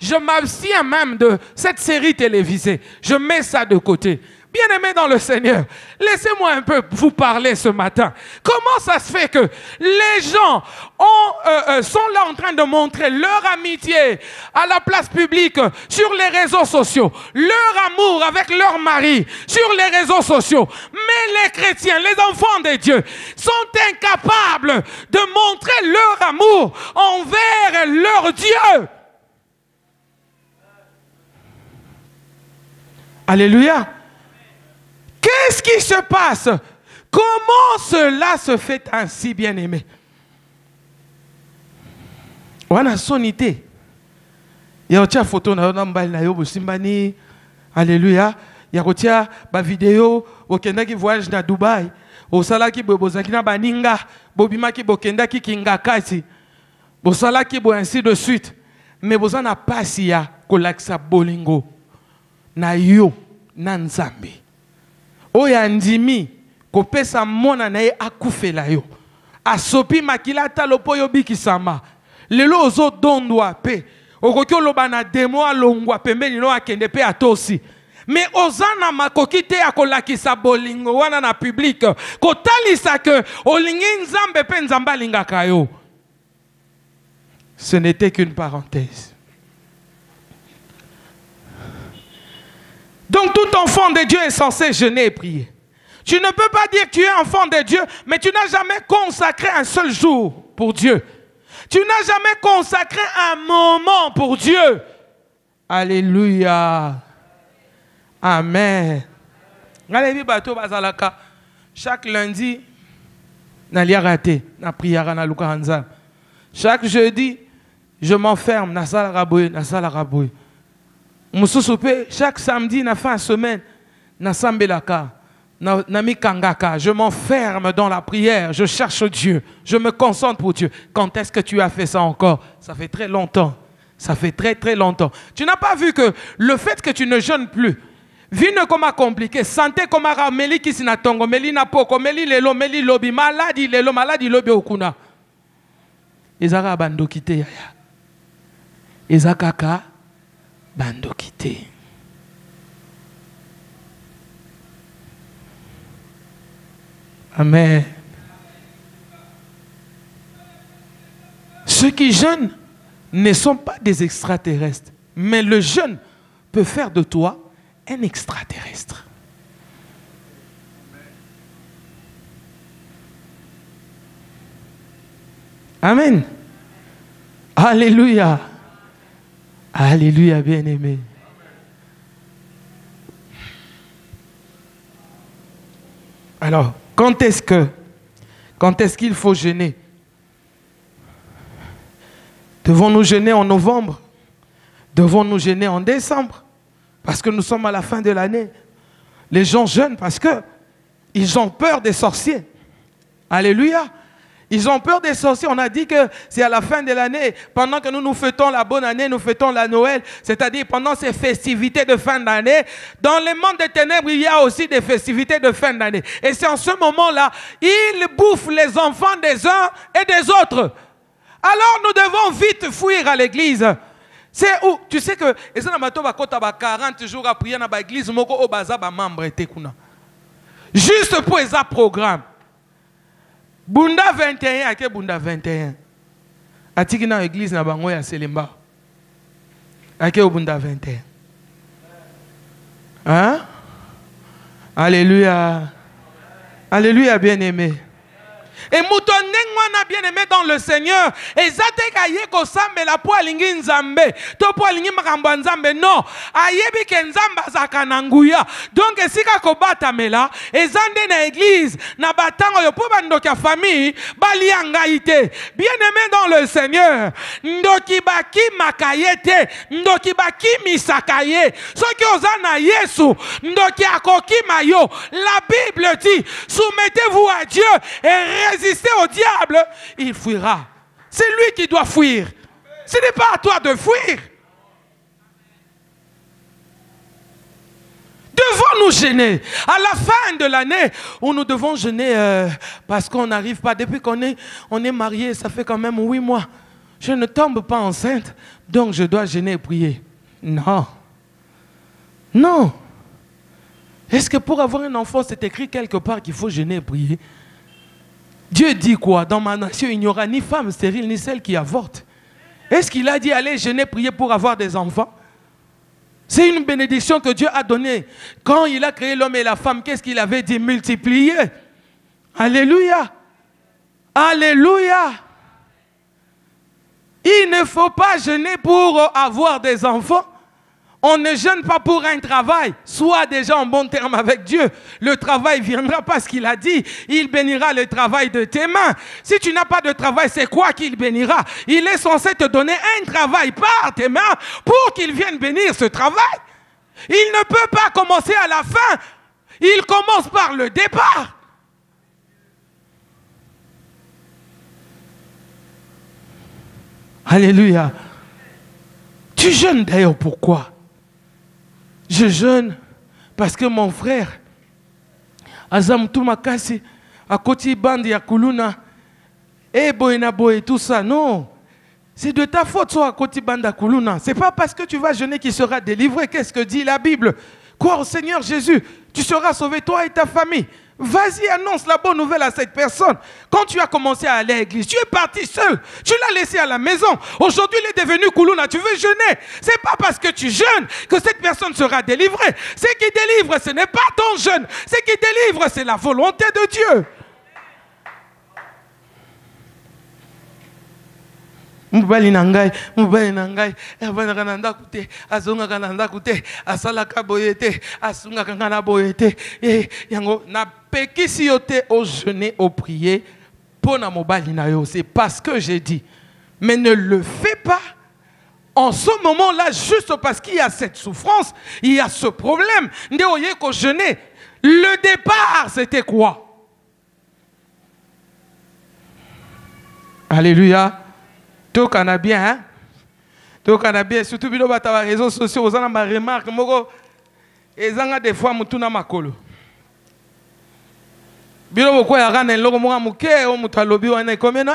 je m'abstiens même de cette série télévisée. Je mets ça de côté. Bien-aimés dans le Seigneur, laissez-moi un peu vous parler ce matin. Comment ça se fait que les gens sont là en train de montrer leur amitié à la place publique, sur les réseaux sociaux, leur amour avec leur mari, sur les réseaux sociaux. Mais les chrétiens, les enfants de Dieu, sont incapables de montrer leur amour envers leur Dieu. Alléluia. Qu'est-ce qui se passe? Comment cela se fait ainsi, bien-aimé? On a sonité. Il y a une photo de Alléluia. Il y a une vidéo qui voyage dans Dubaï. Au sala qui bozaki na baninga, bobima ki bokenda ki kingakati. Au sala qui bo ainsi de suite. Mais vous en a pas si ya kolaksa bolingo na yo na Nzambe. Oya ndimi kopesa mona na ye akufela yo asopi makila talopo yo bikisama lelo ozo dondwa pe okoki oloba na demo alongwa pembeni no akende pe atosi mais ozana makoki te akolakisa bolingo wana na public kotalisa ke olingi Nzambe pe Nzambe alingaka yo. Ce n'était qu'une parenthèse. Donc tout enfant de Dieu est censé jeûner et prier. Tu ne peux pas dire que tu es enfant de Dieu, mais tu n'as jamais consacré un seul jour pour Dieu. Tu n'as jamais consacré un moment pour Dieu. Alléluia. Amen. Chaque lundi, na raté, na prière na luka hanza. Chaque jeudi, je m'enferme na sala raboye, na sala raboye. Chaque samedi, na fin de semaine, na sambelaka, na mikangaka, je m'enferme dans la prière, je cherche Dieu, je me concentre pour Dieu. Quand est-ce que tu as fait ça encore? Ça fait très longtemps. Ça fait très très longtemps. Tu n'as pas vu que le fait que tu ne jeûnes plus, vie ne comme compliqué, santé comme rameli qui sina tongo, meli na poko, meli lelo, meli lobi, maladie lelo, maladie lobi okuna. Ezaka bando kite yaya. Ezakaka bando kite. Amen. Ceux qui jeûnent ne sont pas des extraterrestres, mais le jeûne peut faire de toi un extraterrestre. Amen. Alléluia. Alléluia, bien-aimé. Alors, quand est-ce qu'il faut jeûner? Devons-nous jeûner en novembre? Devons-nous jeûner en décembre? Parce que nous sommes à la fin de l'année. Les gens jeûnent parce qu'ils ont peur des sorciers. Alléluia. Ils ont peur des sorciers. On a dit que c'est à la fin de l'année, pendant que nous fêtons la bonne année, nous fêtons la Noël, c'est-à-dire pendant ces festivités de fin d'année. Dans le monde des ténèbres, il y a aussi des festivités de fin d'année. Et c'est en ce moment-là, ils bouffent les enfants des uns et des autres. Alors nous devons vite fuir à l'église. C'est où? Tu sais que 40 jours à prier dans l'église, juste pour les programmes. Bunda 21, ake Bunda 21. Atiki na église na bango ya Selemba. Ake Bunda 21. Hein? Alléluia. Alléluia, bien-aimé. Et mouton wana bien aimé dans le Seigneur. Ezate kaye ko sambe la po alingi nzambe. To po alingi makambo nzambe non. Ayebi ke nzamba zakananguya. Donc esika ko batamela ezande na église na batango yo po bandoka famille bali angaite. Bien aimé dans le Seigneur. Ndoki baki makayete, ndoki baki misakaye. Soki ozana Yesu, ndoki akoki mayo. La Bible dit, soumettez-vous à Dieu et résistez au diable, il fuira. C'est lui qui doit fuir. Ce n'est pas à toi de fuir. Devons-nous gêner à la fin de l'année où nous devons gêner parce qu'on n'arrive pas, depuis qu'on est marié, ça fait quand même 8 mois. Je ne tombe pas enceinte, donc je dois gêner et prier. Non. Non. Est-ce que pour avoir un enfant, c'est écrit quelque part qu'il faut gêner et prier? Dieu dit quoi? Dans ma nation, il n'y aura ni femme stérile, ni celle qui avorte. Est-ce qu'il a dit allez gêner, prier pour avoir des enfants? C'est une bénédiction que Dieu a donnée. Quand il a créé l'homme et la femme, qu'est-ce qu'il avait dit? Multiplier. Alléluia. Alléluia. Il ne faut pas gêner pour avoir des enfants. On ne gêne pas pour un travail. Sois déjà en bon terme avec Dieu. Le travail viendra parce qu'il a dit, il bénira le travail de tes mains. Si tu n'as pas de travail, c'est quoi qu'il bénira? Il est censé te donner un travail par tes mains pour qu'il vienne bénir ce travail. Il ne peut pas commencer à la fin. Il commence par le départ. Alléluia. Tu jeûnes d'ailleurs pourquoi? Je jeûne parce que mon frère, Azam Toumakasi, à côté bande ya Kuluna, et Boena Boy, tout ça, non. C'est de ta faute, soit à côté bande à Kuluna. C'est pas parce que tu vas jeûner qu'il sera délivré. Qu'est-ce que dit la Bible? Quoi au Seigneur Jésus, tu seras sauvé, toi et ta famille. Vas-y, annonce la bonne nouvelle à cette personne. Quand tu as commencé à aller à l'église, tu es parti seul. Tu l'as laissé à la maison. Aujourd'hui, il est devenu Koulouna. Tu veux jeûner. Ce n'est pas parce que tu jeûnes que cette personne sera délivrée. Ce qui délivre, ce n'est pas ton jeûne. Ce qui délivre, c'est la volonté de Dieu. Mubali nangai, abana kananda kute, azonga kananda kute, asalaka boyete, asunga kanana boyete, yango na pekisi yote au jeûner, au prier, pona mobali na yo, c'est parce que j'ai dit, mais ne le fais pas en ce moment-là, juste parce qu'il y a cette souffrance, il y a ce problème, nde oye ko jeûner. Le départ, c'était quoi? Alléluia. Tout qu'on a bien, hein? Tout qu'on a bien, surtout si vous avez les réseaux sociaux, vous avez des remarques, et vous avez des fois, vous avez des makolo. Bilo boko ya gana nloko mo amuke o mutu alobi wana ikomeno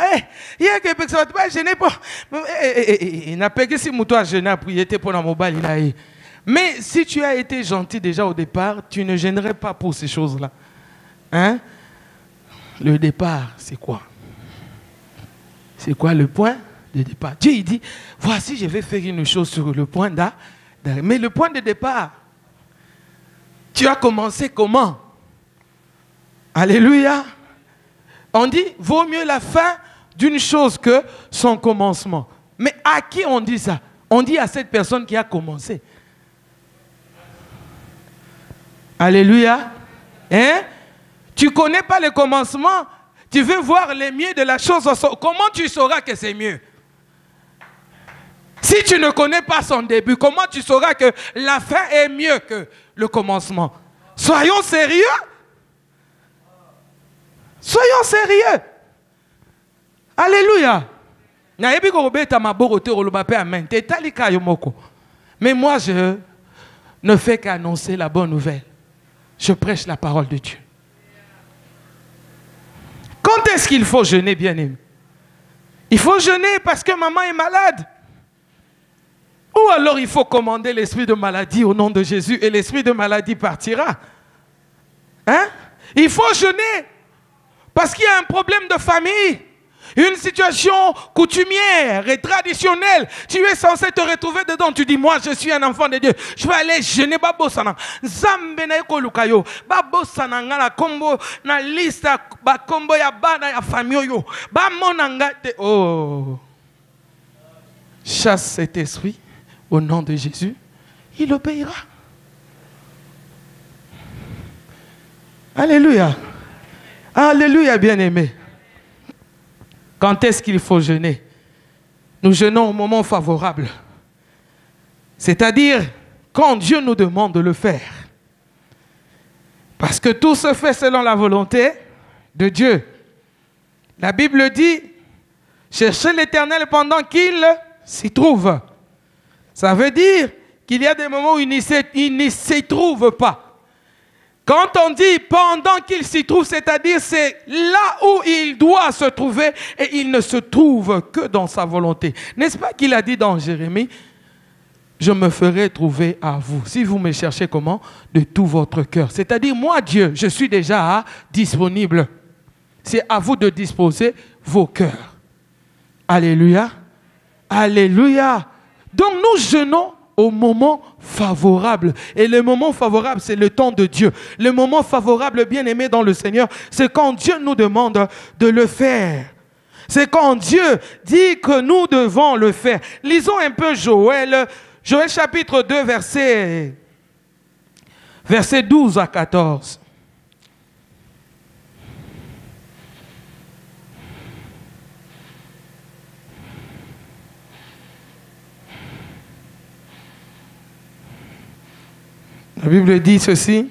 yeke pekisa watu ba gêner pour na pekisi mutu a gêner pour yete pour na mobali na ye. Mais si tu as été gentil déjà au départ, tu ne gênerais pas pour ces choses-là. Hein? Le départ, c'est quoi? C'est quoi le point de départ? Dieu il dit, voici je vais faire une chose sur le point d'arrêt. Mais le point de départ, tu as commencé comment? Alléluia. On dit, vaut mieux la fin d'une chose que son commencement. Mais à qui on dit ça? On dit à cette personne qui a commencé. Alléluia. Hein? Tu ne connais pas le commencement, tu veux voir le mieux de la chose. Comment tu sauras que c'est mieux? Si tu ne connais pas son début, comment tu sauras que la fin est mieux que le commencement? Soyons sérieux. Soyons sérieux. Alléluia. Mais moi, je ne fais qu'annoncer la bonne nouvelle. Je prêche la parole de Dieu. Quand est-ce qu'il faut jeûner, bien-aimé? Il faut jeûner parce que maman est malade. Ou alors il faut commander l'esprit de maladie au nom de Jésus et l'esprit de maladie partira. Hein? Il faut jeûner parce qu'il y a un problème de famille. Une situation coutumière et traditionnelle. Tu es censé te retrouver dedans. Tu dis, moi, je suis un enfant de Dieu. Je vais aller jeûner. Babosana. Zambe na eko lukayo. Babosana nga la combo na lista ba combo ya bana ya famille yo. Ba monanga te. Oh. Chasse cet esprit au nom de Jésus. Il obéira. Alléluia. Alléluia, bien-aimé. Quand est-ce qu'il faut jeûner? Nous jeûnons au moment favorable. C'est-à-dire quand Dieu nous demande de le faire. Parce que tout se fait selon la volonté de Dieu. La Bible dit, cherchez l'Éternel pendant qu'il s'y trouve. Ça veut dire qu'il y a des moments où il ne s'y trouve pas. Quand on dit pendant qu'il s'y trouve, c'est-à-dire c'est là où il doit se trouver et il ne se trouve que dans sa volonté. N'est-ce pas qu'il a dit dans Jérémie, je me ferai trouver à vous, si vous me cherchez comment? De tout votre cœur. C'est-à-dire moi Dieu, je suis déjà disponible. C'est à vous de disposer vos cœurs. Alléluia. Alléluia. Donc nous jeûnons au moment favorable. Et le moment favorable, c'est le temps de Dieu. Le moment favorable, bien aimé dans le Seigneur, c'est quand Dieu nous demande de le faire. C'est quand Dieu dit que nous devons le faire. Lisons un peu Joël. Joël chapitre 2, verset 12 à 14. La Bible dit ceci.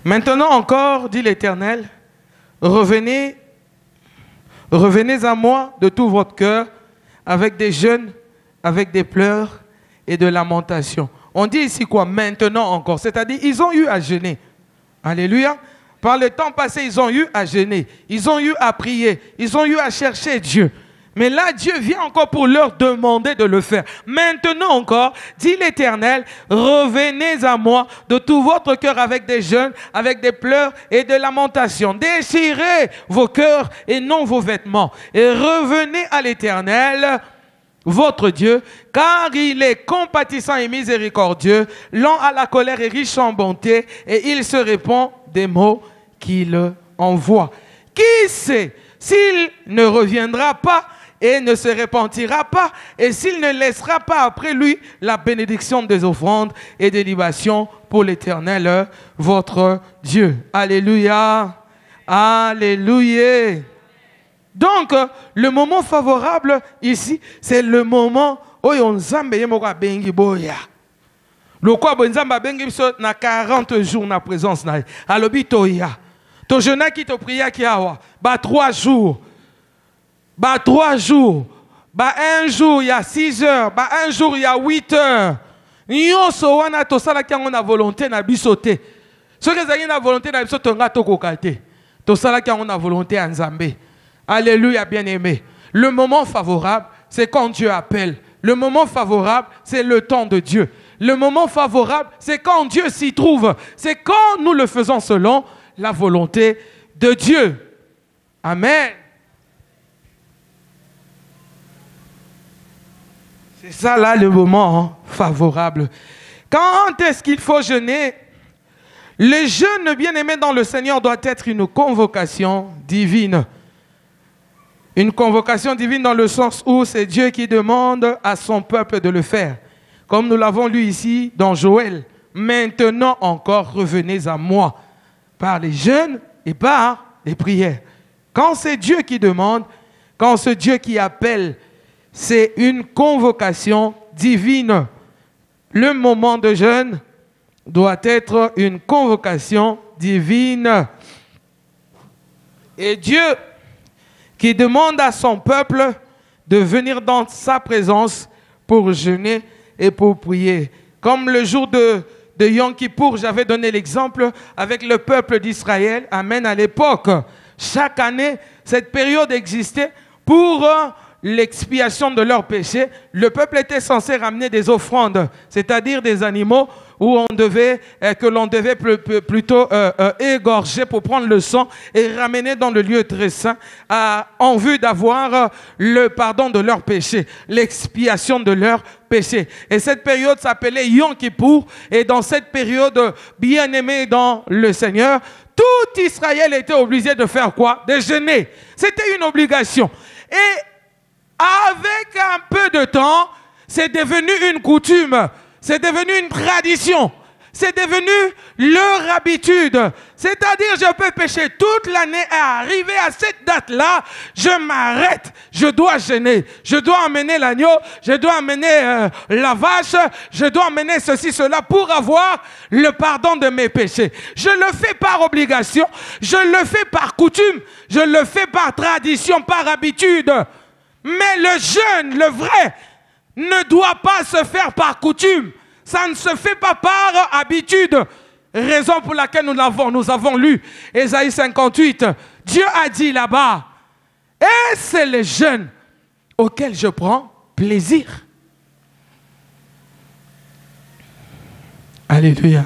Maintenant encore, dit l'Éternel, revenez à moi de tout votre cœur, avec des jeûnes, avec des pleurs et de lamentations. On dit ici quoi? Maintenant encore. C'est-à-dire, ils ont eu à jeûner. Alléluia. Par le temps passé, ils ont eu à jeûner. Ils ont eu à prier. Ils ont eu à chercher Dieu. Mais là, Dieu vient encore pour leur demander de le faire. Maintenant encore, dit l'Éternel, revenez à moi de tout votre cœur avec des jeûnes, avec des pleurs et des lamentations. Déchirez vos cœurs et non vos vêtements. Et revenez à l'Éternel, votre Dieu, car il est compatissant et miséricordieux, lent à la colère et riche en bonté, et il se répand des mots qu'il envoie. Qui sait s'il ne reviendra pas et ne se repentira pas, et s'il ne laissera pas après lui la bénédiction des offrandes et des libations pour l'Éternel, votre Dieu. Alléluia. Alléluia. Donc, le moment favorable ici, c'est le moment où on zambe yemoka bengi boya. Le quoi bonzamba bengi na 40 jours na présence na. Alobi toya. To jeune qui te pria qui awa. Ba 3 jours. Bah 3 jours, bah 1 jour il y a 6 heures, bah 1 jour il y a 8 heures. Nyonso wana to sala ki na volonté na bisote. Ce que zali na volonté na bisote nga to kokate. To sala ki na volonté en Nzambe. Alléluia, bien-aimé. Le moment favorable, c'est quand Dieu appelle. Le moment favorable, c'est le temps de Dieu. Le moment favorable, c'est quand Dieu s'y trouve. C'est quand nous le faisons selon la volonté de Dieu. Amen. C'est ça là le moment favorable. Quand est-ce qu'il faut jeûner? Le jeûne, bien-aimé dans le Seigneur, doit être une convocation divine. Une convocation divine dans le sens où c'est Dieu qui demande à son peuple de le faire. Comme nous l'avons lu ici dans Joël. Maintenant encore, revenez à moi par les jeûnes et par les prières. Quand c'est Dieu qui demande, quand c'est Dieu qui appelle, c'est une convocation divine. Le moment de jeûne doit être une convocation divine. Et Dieu qui demande à son peuple de venir dans sa présence pour jeûner et pour prier. Comme le jour de Yom Kippour, j'avais donné l'exemple avec le peuple d'Israël. Amen, à l'époque. Chaque année, cette période existait pour l'expiation de leurs péchés. Le peuple était censé ramener des offrandes, c'est-à-dire des animaux où que l'on devait plutôt égorger pour prendre le sang et ramener dans le lieu très saint en vue d'avoir le pardon de leurs péchés, l'expiation de leurs péchés. Et cette période s'appelait Yom Kippour. Et dans cette période, bien aimé dans le Seigneur, tout Israël était obligé de faire quoi? De jeûner. C'était une obligation. Et avec un peu de temps, c'est devenu une coutume, c'est devenu une tradition, c'est devenu leur habitude. C'est-à-dire, je peux pécher toute l'année et arriver à cette date-là, je m'arrête, je dois jeûner, je dois amener l'agneau, je dois amener la vache, je dois amener ceci, cela pour avoir le pardon de mes péchés. Je le fais par obligation, je le fais par coutume, je le fais par tradition, par habitude. Mais le jeûne, le vrai, ne doit pas se faire par coutume. Ça ne se fait pas par habitude. Raison pour laquelle nous avons lu Ésaïe 58. Dieu a dit là-bas, et c'est le jeûne auquel je prends plaisir. Alléluia.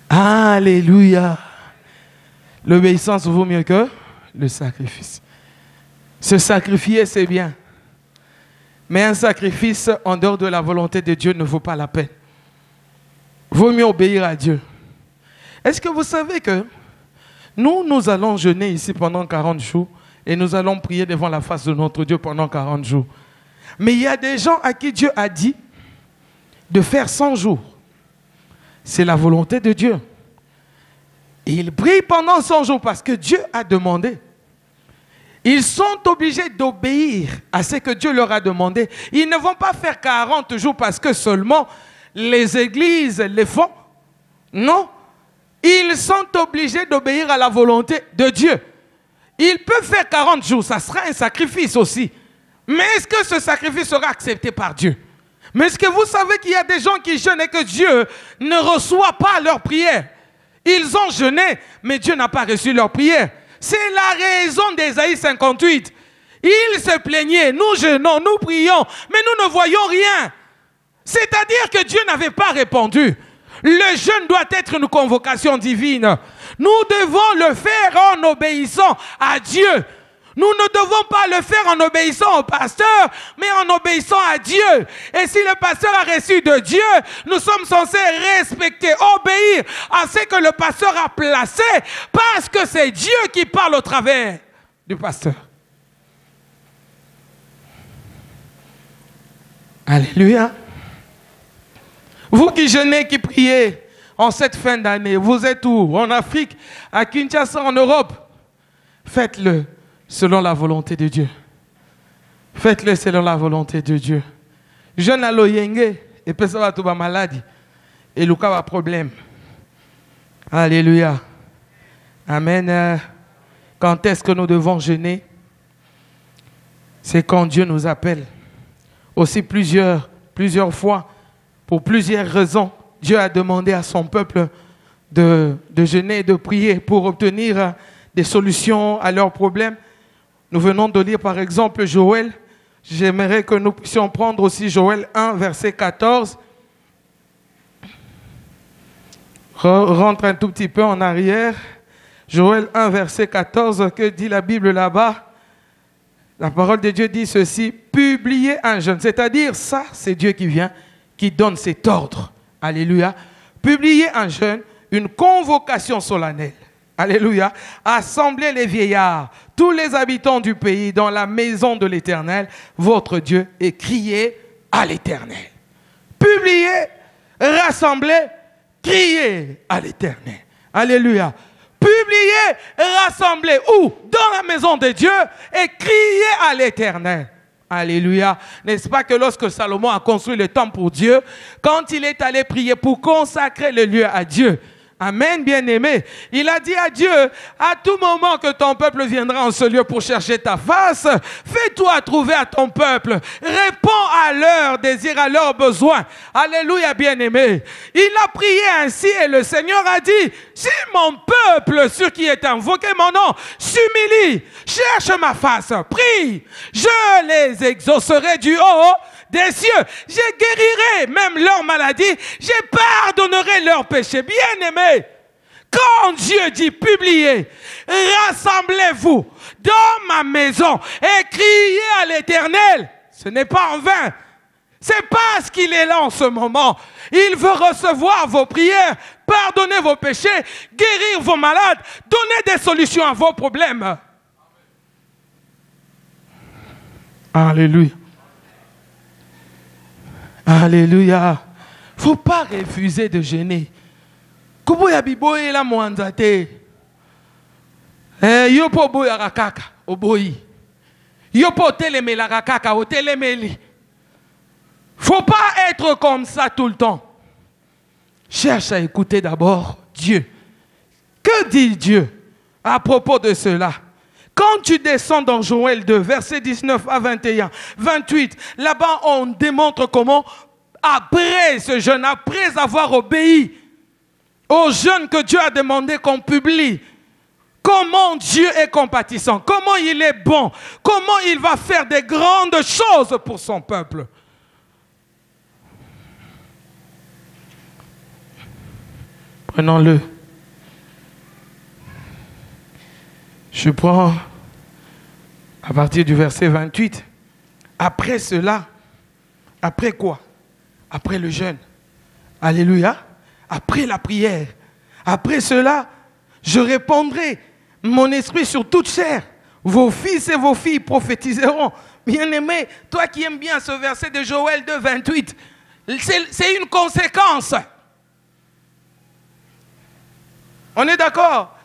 Alléluia. L'obéissance vaut mieux que le sacrifice. Se sacrifier, c'est bien. Mais un sacrifice en dehors de la volonté de Dieu ne vaut pas la peine. Vaut mieux obéir à Dieu. Est-ce que vous savez que nous allons jeûner ici pendant 40 jours et nous allons prier devant la face de notre Dieu pendant 40 jours. Mais il y a des gens à qui Dieu a dit de faire 100 jours. C'est la volonté de Dieu. Et ils prient pendant 100 jours parce que Dieu a demandé. Ils sont obligés d'obéir à ce que Dieu leur a demandé. Ils ne vont pas faire 40 jours parce que seulement les églises les font. Non. Ils sont obligés d'obéir à la volonté de Dieu. Ils peuvent faire 40 jours, ça sera un sacrifice aussi. Mais est-ce que ce sacrifice sera accepté par Dieu? Mais est-ce que vous savez qu'il y a des gens qui jeûnent et que Dieu ne reçoit pas leurs prières? Ils ont jeûné, mais Dieu n'a pas reçu leurs prières. C'est la raison d'Ésaïe 58. Ils se plaignaient, nous jeûnons, nous prions, mais nous ne voyons rien. C'est-à-dire que Dieu n'avait pas répondu. Le jeûne doit être une convocation divine. Nous devons le faire en obéissant à Dieu. Nous ne devons pas le faire en obéissant au pasteur, mais en obéissant à Dieu. Et si le pasteur a reçu de Dieu, nous sommes censés respecter, obéir à ce que le pasteur a placé, parce que c'est Dieu qui parle au travers du pasteur. Alléluia. Vous qui jeûnez, qui priez en cette fin d'année, vous êtes où? En Afrique, à Kinshasa, en Europe. Faites-le selon la volonté de Dieu. Faites-le selon la volonté de Dieu. Jeûne à l'oyenge, et puis ça va tout maladie. Et le cas va problème. Alléluia. Amen. Quand est-ce que nous devons jeûner? C'est quand Dieu nous appelle. Aussi plusieurs fois, pour plusieurs raisons, Dieu a demandé à son peuple de jeûner et de prier pour obtenir des solutions à leurs problèmes. Nous venons de lire par exemple Joël. J'aimerais que nous puissions prendre aussi Joël 1, verset 14. Rentre un tout petit peu en arrière. Joël 1, verset 14, que dit la Bible là-bas? La parole de Dieu dit ceci: publiez un jeûne. C'est-à-dire, ça, c'est Dieu qui vient, qui donne cet ordre. Alléluia. Publiez un jeûne, une convocation solennelle. Alléluia. Assemblez les vieillards, tous les habitants du pays dans la maison de l'Éternel, votre Dieu, et criez à l'Éternel. Publiez, rassemblez, criez à l'Éternel. Alléluia. Publiez, rassemblez, où? Dans la maison de Dieu, et criez à l'Éternel. Alléluia. N'est-ce pas que lorsque Salomon a construit le temple pour Dieu, quand il est allé prier pour consacrer le lieu à Dieu, amen, bien-aimé, il a dit à Dieu: à tout moment que ton peuple viendra en ce lieu pour chercher ta face, fais-toi trouver à ton peuple, réponds à leurs désirs, à leurs besoins. Alléluia, bien-aimé. Il a prié ainsi et le Seigneur a dit: si mon peuple, sur qui est invoqué mon nom, s'humilie, cherche ma face, prie, je les exaucerai du haut des cieux. Je guérirai même leur maladie. Je pardonnerai leurs péchés. Bien-aimés, quand Dieu dit publiez, rassemblez-vous dans ma maison et criez à l'Éternel, ce n'est pas en vain. C'est parce qu'il est là en ce moment. Il veut recevoir vos prières, pardonner vos péchés, guérir vos malades, donner des solutions à vos problèmes. Alléluia. Alléluia. Il ne faut pas refuser de jeûner. Kubo ya biboye la mwanzate. Yo po boya rakaka oboyi. Yo po teleme la rakaka o telemeli. Faut pas être comme ça tout le temps. Cherche à écouter d'abord Dieu. Que dit Dieu à propos de cela? Quand tu descends dans Joël 2, versets 19 à 21, 28, là-bas on démontre comment, après ce jeûne, après avoir obéi au jeûne que Dieu a demandé qu'on publie, comment Dieu est compatissant, comment il est bon, comment il va faire des grandes choses pour son peuple. Prenons-le. Je prends à partir du verset 28. Après cela, après quoi? Après le jeûne. Alléluia. Après la prière. Après cela, je répandrai mon esprit sur toute chair. Vos fils et vos filles prophétiseront. Bien-aimé, toi qui aimes bien ce verset de Joël 2, 28, c'est une conséquence. On est d'accord?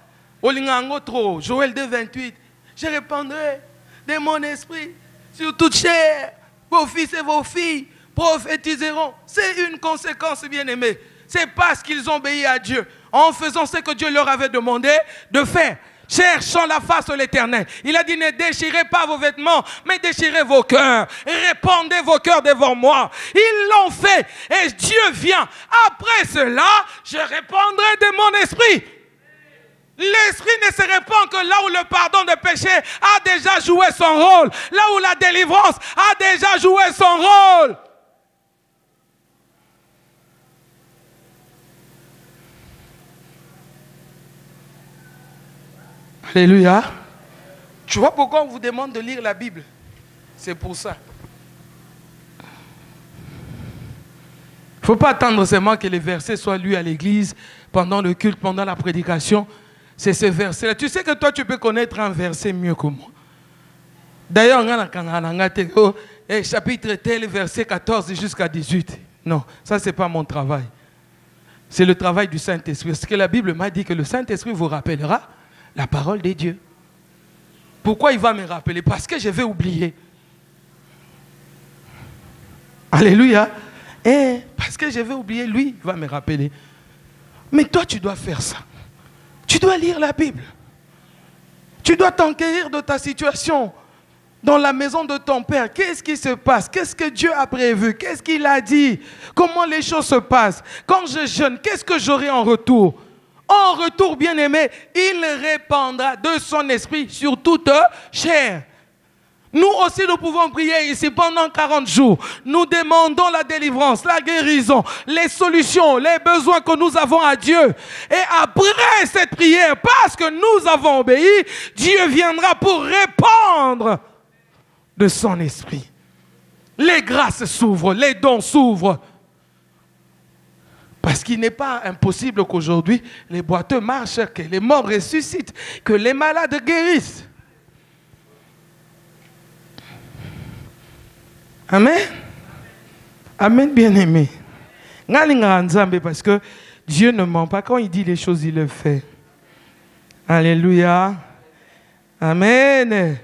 Joël 2, 28. Je répandrai de mon esprit sur toute chair. Vos fils et vos filles prophétiseront. C'est une conséquence, bien-aimée. C'est parce qu'ils ont obéi à Dieu en faisant ce que Dieu leur avait demandé de faire. Cherchant la face de l'Éternel. Il a dit, ne déchirez pas vos vêtements, mais déchirez vos cœurs. Répandez vos cœurs devant moi. Ils l'ont fait. Et Dieu vient. Après cela, je répandrai de mon esprit. L'esprit ne se répand que là où le pardon des péchés a déjà joué son rôle. Là où la délivrance a déjà joué son rôle. Alléluia. Tu vois pourquoi on vous demande de lire la Bible? C'est pour ça. Il ne faut pas attendre seulement que les versets soient lus à l'église, pendant le culte, pendant la prédication. C'est ce verset-là. Tu sais que toi, tu peux connaître un verset mieux que moi. D'ailleurs, chapitre tel, verset 14 jusqu'à 18. Non, ça, ce n'est pas mon travail. C'est le travail du Saint-Esprit. Parce que la Bible m'a dit que le Saint-Esprit vous rappellera la parole de Dieu. Pourquoi il va me rappeler? Parce que je vais oublier. Alléluia. Et parce que je vais oublier, lui, il va me rappeler. Mais toi, tu dois faire ça. Tu dois lire la Bible. Tu dois t'enquérir de ta situation dans la maison de ton père. Qu'est-ce qui se passe? Qu'est-ce que Dieu a prévu? Qu'est-ce qu'il a dit? Comment les choses se passent? Quand je jeûne, qu'est-ce que j'aurai en retour? En retour, bien-aimé, il répandra de son esprit sur toute chair. Nous aussi, nous pouvons prier ici pendant 40 jours. Nous demandons la délivrance, la guérison, les solutions, les besoins que nous avons à Dieu. Et après cette prière, parce que nous avons obéi, Dieu viendra pour répandre de son esprit. Les grâces s'ouvrent, les dons s'ouvrent. Parce qu'il n'est pas impossible qu'aujourd'hui, les boiteux marchent, que les morts ressuscitent, que les malades guérissent. Amen. Amen, bien-aimé. Parce que Dieu ne ment pas. Quand il dit les choses, il le fait. Alléluia. Amen.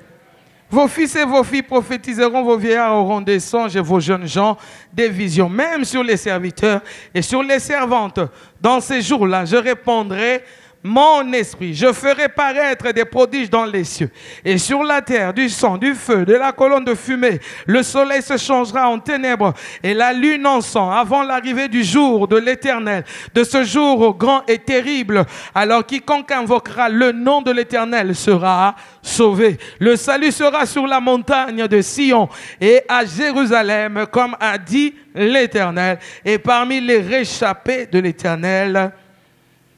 Vos fils et vos filles prophétiseront, vos vieillards auront des songes et vos jeunes gens des visions, même sur les serviteurs et sur les servantes. Dans ces jours-là, je répandrai mon esprit. Je ferai paraître des prodiges dans les cieux et sur la terre, du sang, du feu, de la colonne de fumée. Le soleil se changera en ténèbres et la lune en sang avant l'arrivée du jour de l'Éternel, de ce jour grand et terrible. Alors quiconque invoquera le nom de l'Éternel sera sauvé. Le salut sera sur la montagne de Sion et à Jérusalem, comme a dit l'Éternel, et parmi les réchappés de l'Éternel,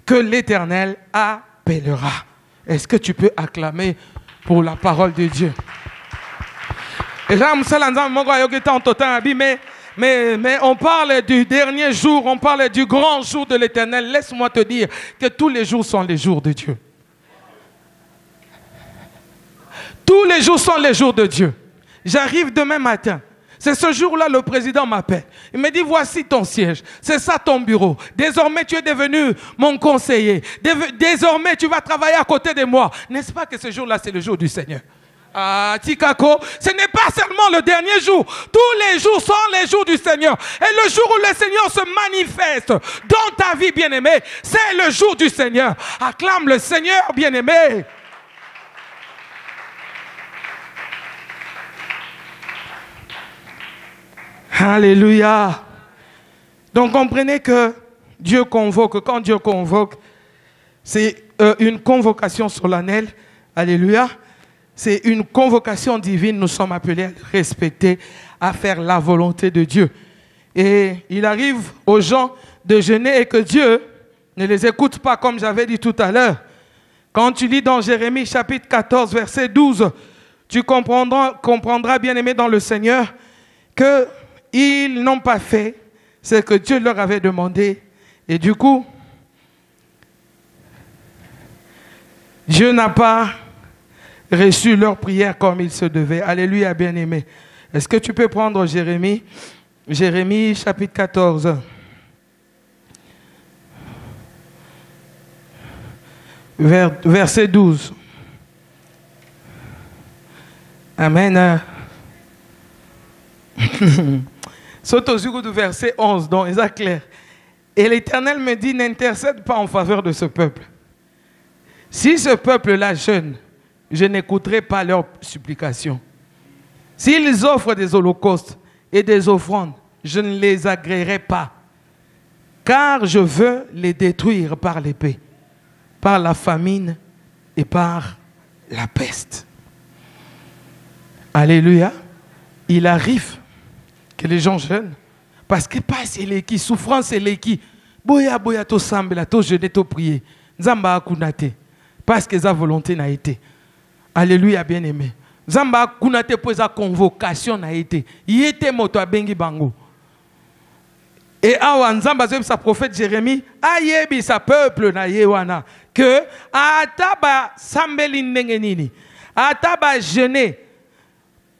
que l'Éternel appellera. Est-ce que tu peux acclamer pour la parole de Dieu? Mais on parle du dernier jour, on parle du grand jour de l'Éternel. Laisse-moi te dire que tous les jours sont les jours de Dieu. Tous les jours sont les jours de Dieu. J'arrive demain matin. C'est ce jour-là, le président m'appelle. Il me dit, voici ton siège. C'est ça ton bureau. Désormais, tu es devenu mon conseiller. Désormais, tu vas travailler à côté de moi. N'est-ce pas que ce jour-là, c'est le jour du Seigneur? Ah, Tikako, ce n'est pas seulement le dernier jour. Tous les jours sont les jours du Seigneur. Et le jour où le Seigneur se manifeste dans ta vie, bien-aimé, c'est le jour du Seigneur. Acclame le Seigneur, bien-aimé. Alléluia. Donc comprenez que Dieu convoque. Quand Dieu convoque, c'est une convocation solennelle. Alléluia. C'est une convocation divine. Nous sommes appelés à respecter, à faire la volonté de Dieu. Et il arrive aux gens de jeûner et que Dieu ne les écoute pas, comme j'avais dit tout à l'heure. Quand tu lis dans Jérémie chapitre 14, verset 12, tu comprendras, bien-aimé dans le Seigneur, que ils n'ont pas fait ce que Dieu leur avait demandé. Et du coup, Dieu n'a pas reçu leur prière comme il se devait. Alléluia, bien-aimé. Est-ce que tu peux prendre Jérémie? Jérémie, chapitre 14. Verset 12. Amen. Saute au jour du verset 11, donc c'est clair. Et l'Éternel me dit, n'intercède pas en faveur de ce peuple. Si ce peuple-là jeûne, je n'écouterai pas leurs supplications. S'ils offrent des holocaustes et des offrandes, je ne les agréerai pas. Car je veux les détruire par l'épée, par la famine et par la peste. Alléluia. Il arrive que les gens jeûnent parce que pas c'est les qui souffrance c'est les qui boya to sambela to jeûner to prier nzamba akunate parce que sa volonté n'a été. Alléluia, bien-aimé. Nzamba akunate pour sa convocation n'a été. Il était moto abengi bango. Et awa nzamba zeb sa prophète Jérémie ayebi sa peuple na yewana que ataba sambeli ndenge nini ataba jeûner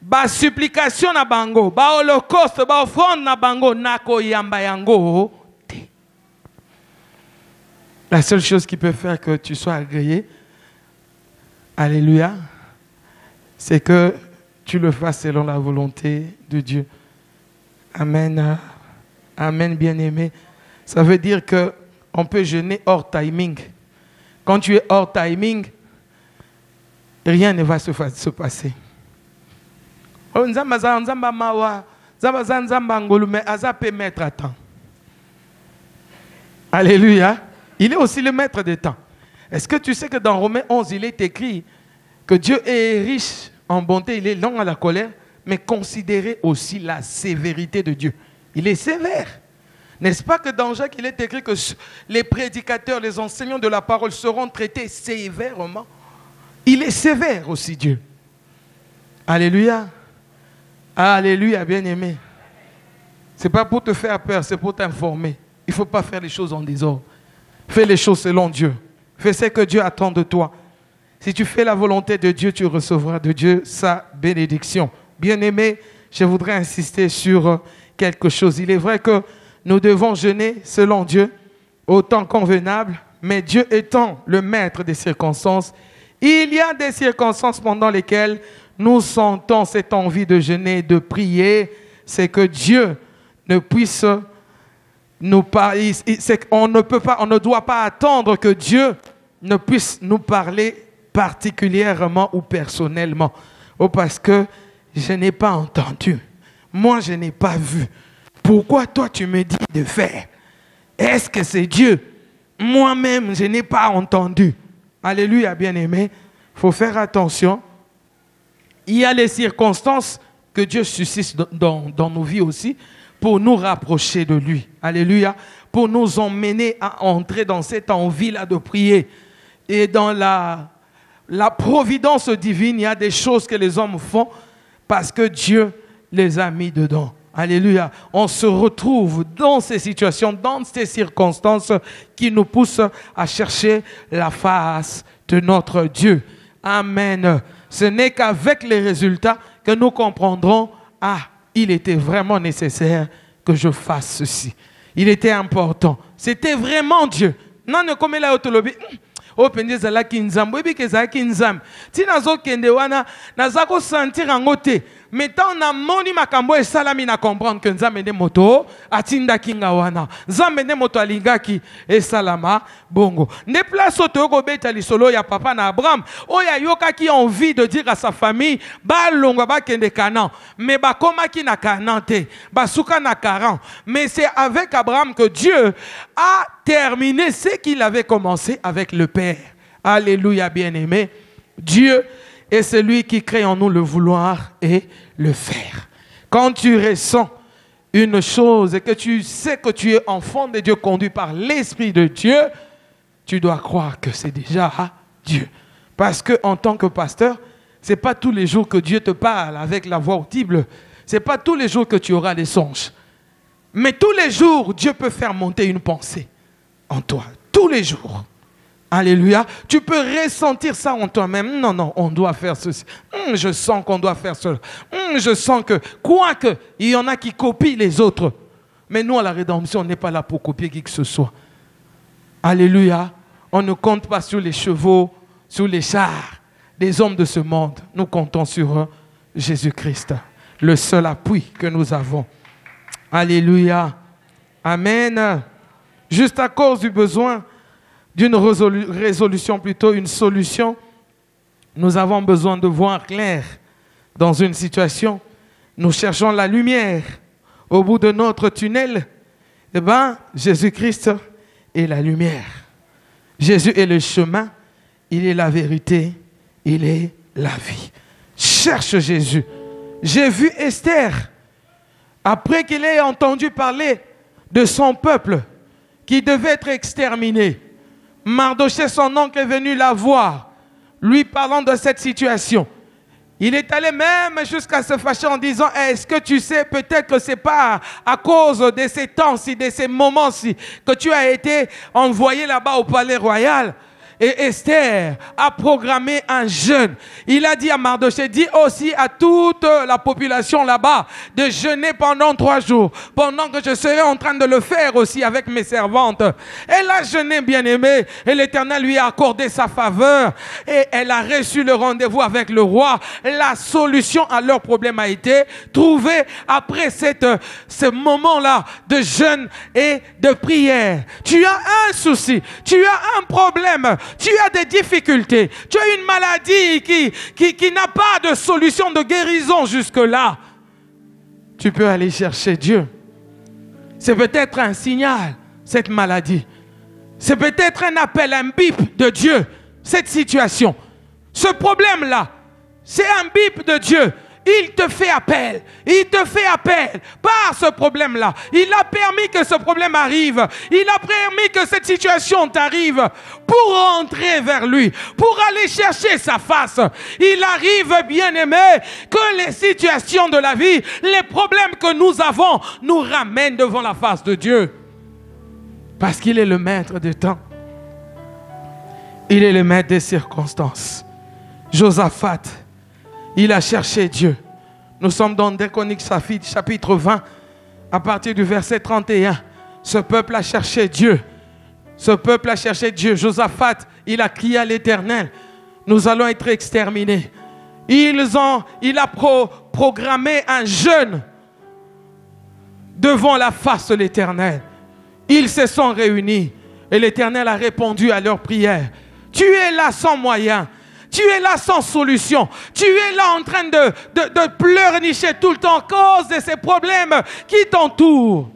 ba supplication na bango, ba holocauste, ba offrande na bango, nako yamba yango. La seule chose qui peut faire que tu sois agréé, alléluia, c'est que tu le fasses selon la volonté de Dieu. Amen. Amen, bien-aimé. Ça veut dire que on peut jeûner hors timing. Quand tu es hors timing, rien ne va se passer. Alléluia. Il est aussi le maître des temps. Est-ce que tu sais que dans Romains 11, il est écrit que Dieu est riche en bonté, il est lent à la colère, mais considérez aussi la sévérité de Dieu. Il est sévère. N'est-ce pas que dans Jacques, il est écrit que les prédicateurs, les enseignants de la parole seront traités sévèrement. Il est sévère aussi, Dieu. Alléluia. Alléluia, bien-aimé. Ce n'est pas pour te faire peur, c'est pour t'informer. Il ne faut pas faire les choses en désordre. Fais les choses selon Dieu. Fais ce que Dieu attend de toi. Si tu fais la volonté de Dieu, tu recevras de Dieu sa bénédiction. Bien-aimé, je voudrais insister sur quelque chose. Il est vrai que nous devons jeûner selon Dieu au temps convenable, mais Dieu étant le maître des circonstances, il y a des circonstances pendant lesquelles nous sentons cette envie de jeûner, de prier, c'est que Dieu ne puisse nous parler. On ne doit pas attendre que Dieu ne puisse nous parler particulièrement ou personnellement. Oh, parce que je n'ai pas entendu. Moi, je n'ai pas vu. Pourquoi toi, tu me dis de faire? Est-ce que c'est Dieu? Moi-même, je n'ai pas entendu. Alléluia, bien-aimé. Il faut faire attention. Il y a les circonstances que Dieu suscite dans nos vies aussi pour nous rapprocher de lui. Alléluia. Pour nous emmener à entrer dans cette envie-là de prier. Et dans la providence divine, il y a des choses que les hommes font parce que Dieu les a mis dedans. Alléluia. On se retrouve dans ces situations, dans ces circonstances qui nous poussent à chercher la face de notre Dieu. Amen. Ce n'est qu'avec les résultats que nous comprendrons, ah, il était vraiment nécessaire que je fasse ceci. Il était important. C'était vraiment Dieu. Non, ne comme la autolobie. O pende zala kinzambo ebi ke zala kinzam ti nazo kende wana nazako sentir angote metant na moni makambo e salami na comprendre que nzambe nde moto atinda kinga wana nzambe nde moto alingaki e salama bongo ne place oto ko beta lisolo ya papa na Abraham oya yokaki envie de dire à sa famille ba longa ba kende Canaan mais ba komaki na Canaan te basuka na Haran mais c'est avec Abraham que Dieu a terminé ce qu'il avait commencé avec le Père. Alléluia, bien-aimé. Dieu est celui qui crée en nous le vouloir et le faire. Quand tu ressens une chose et que tu sais que tu es enfant de Dieu conduit par l'Esprit de Dieu, tu dois croire que c'est déjà Dieu. Parce qu'en tant que pasteur, ce n'est pas tous les jours que Dieu te parle avec la voix audible. Ce n'est pas tous les jours que tu auras des songes. Mais tous les jours, Dieu peut faire monter une pensée en toi. Tous les jours. Alléluia. Tu peux ressentir ça en toi-même. Non, non, on doit faire ceci. Je sens qu'on doit faire cela. Je sens que, quoique, il y en a qui copient les autres. Mais nous, à la rédemption, on n'est pas là pour copier qui que ce soit. Alléluia. On ne compte pas sur les chevaux, sur les chars des hommes de ce monde. Nous comptons sur Jésus-Christ, le seul appui que nous avons. Alléluia. Amen. Juste à cause du besoin d'une résolution, plutôt une solution, nous avons besoin de voir clair dans une situation. Nous cherchons la lumière au bout de notre tunnel. Eh bien, Jésus-Christ est la lumière. Jésus est le chemin, il est la vérité, il est la vie. Cherche Jésus. J'ai vu Esther, après qu'il ait entendu parler de son peuple qui devait être exterminé. Mardochée, son oncle, est venu la voir, lui parlant de cette situation. Il est allé même jusqu'à se fâcher en disant, est-ce que tu sais, peut-être que ce n'est pas à cause de ces temps-ci, de ces moments-ci, que tu as été envoyé là-bas au palais royal. Et Esther a programmé un jeûne. Il a dit à Mardochée, dit aussi à toute la population là-bas de jeûner pendant 3 jours, pendant que je serai en train de le faire aussi avec mes servantes. Elle a jeûné, bien-aimée, et l'Éternel lui a accordé sa faveur, et elle a reçu le rendez-vous avec le roi. La solution à leur problème a été trouvée après ce moment-là de jeûne et de prière. Tu as un souci, tu as un problème, tu as des difficultés, tu as une maladie qui n'a pas de solution de guérison jusque-là. Tu peux aller chercher Dieu. C'est peut-être un signal, cette maladie. C'est peut-être un appel, un bip de Dieu, cette situation. Ce problème-là, c'est un bip de Dieu. Il te fait appel. Il te fait appel par ce problème-là. Il a permis que ce problème arrive. Il a permis que cette situation t'arrive pour rentrer vers lui, pour aller chercher sa face. Il arrive, bien-aimé, que les situations de la vie, les problèmes que nous avons, nous ramènent devant la face de Dieu. Parce qu'il est le maître des temps. Il est le maître des circonstances. Josaphat, il a cherché Dieu. Nous sommes dans 2 Chroniques chapitre 20, à partir du verset 31. Ce peuple a cherché Dieu. Ce peuple a cherché Dieu. Josaphat, il a crié à l'Éternel. Nous allons être exterminés. Il a programmé un jeûne devant la face de l'Éternel. Ils se sont réunis et l'Éternel a répondu à leur prière. Tu es là sans moyen. Tu es là sans solution. Tu es là en train de pleurnicher tout le temps à cause de ces problèmes qui t'entourent.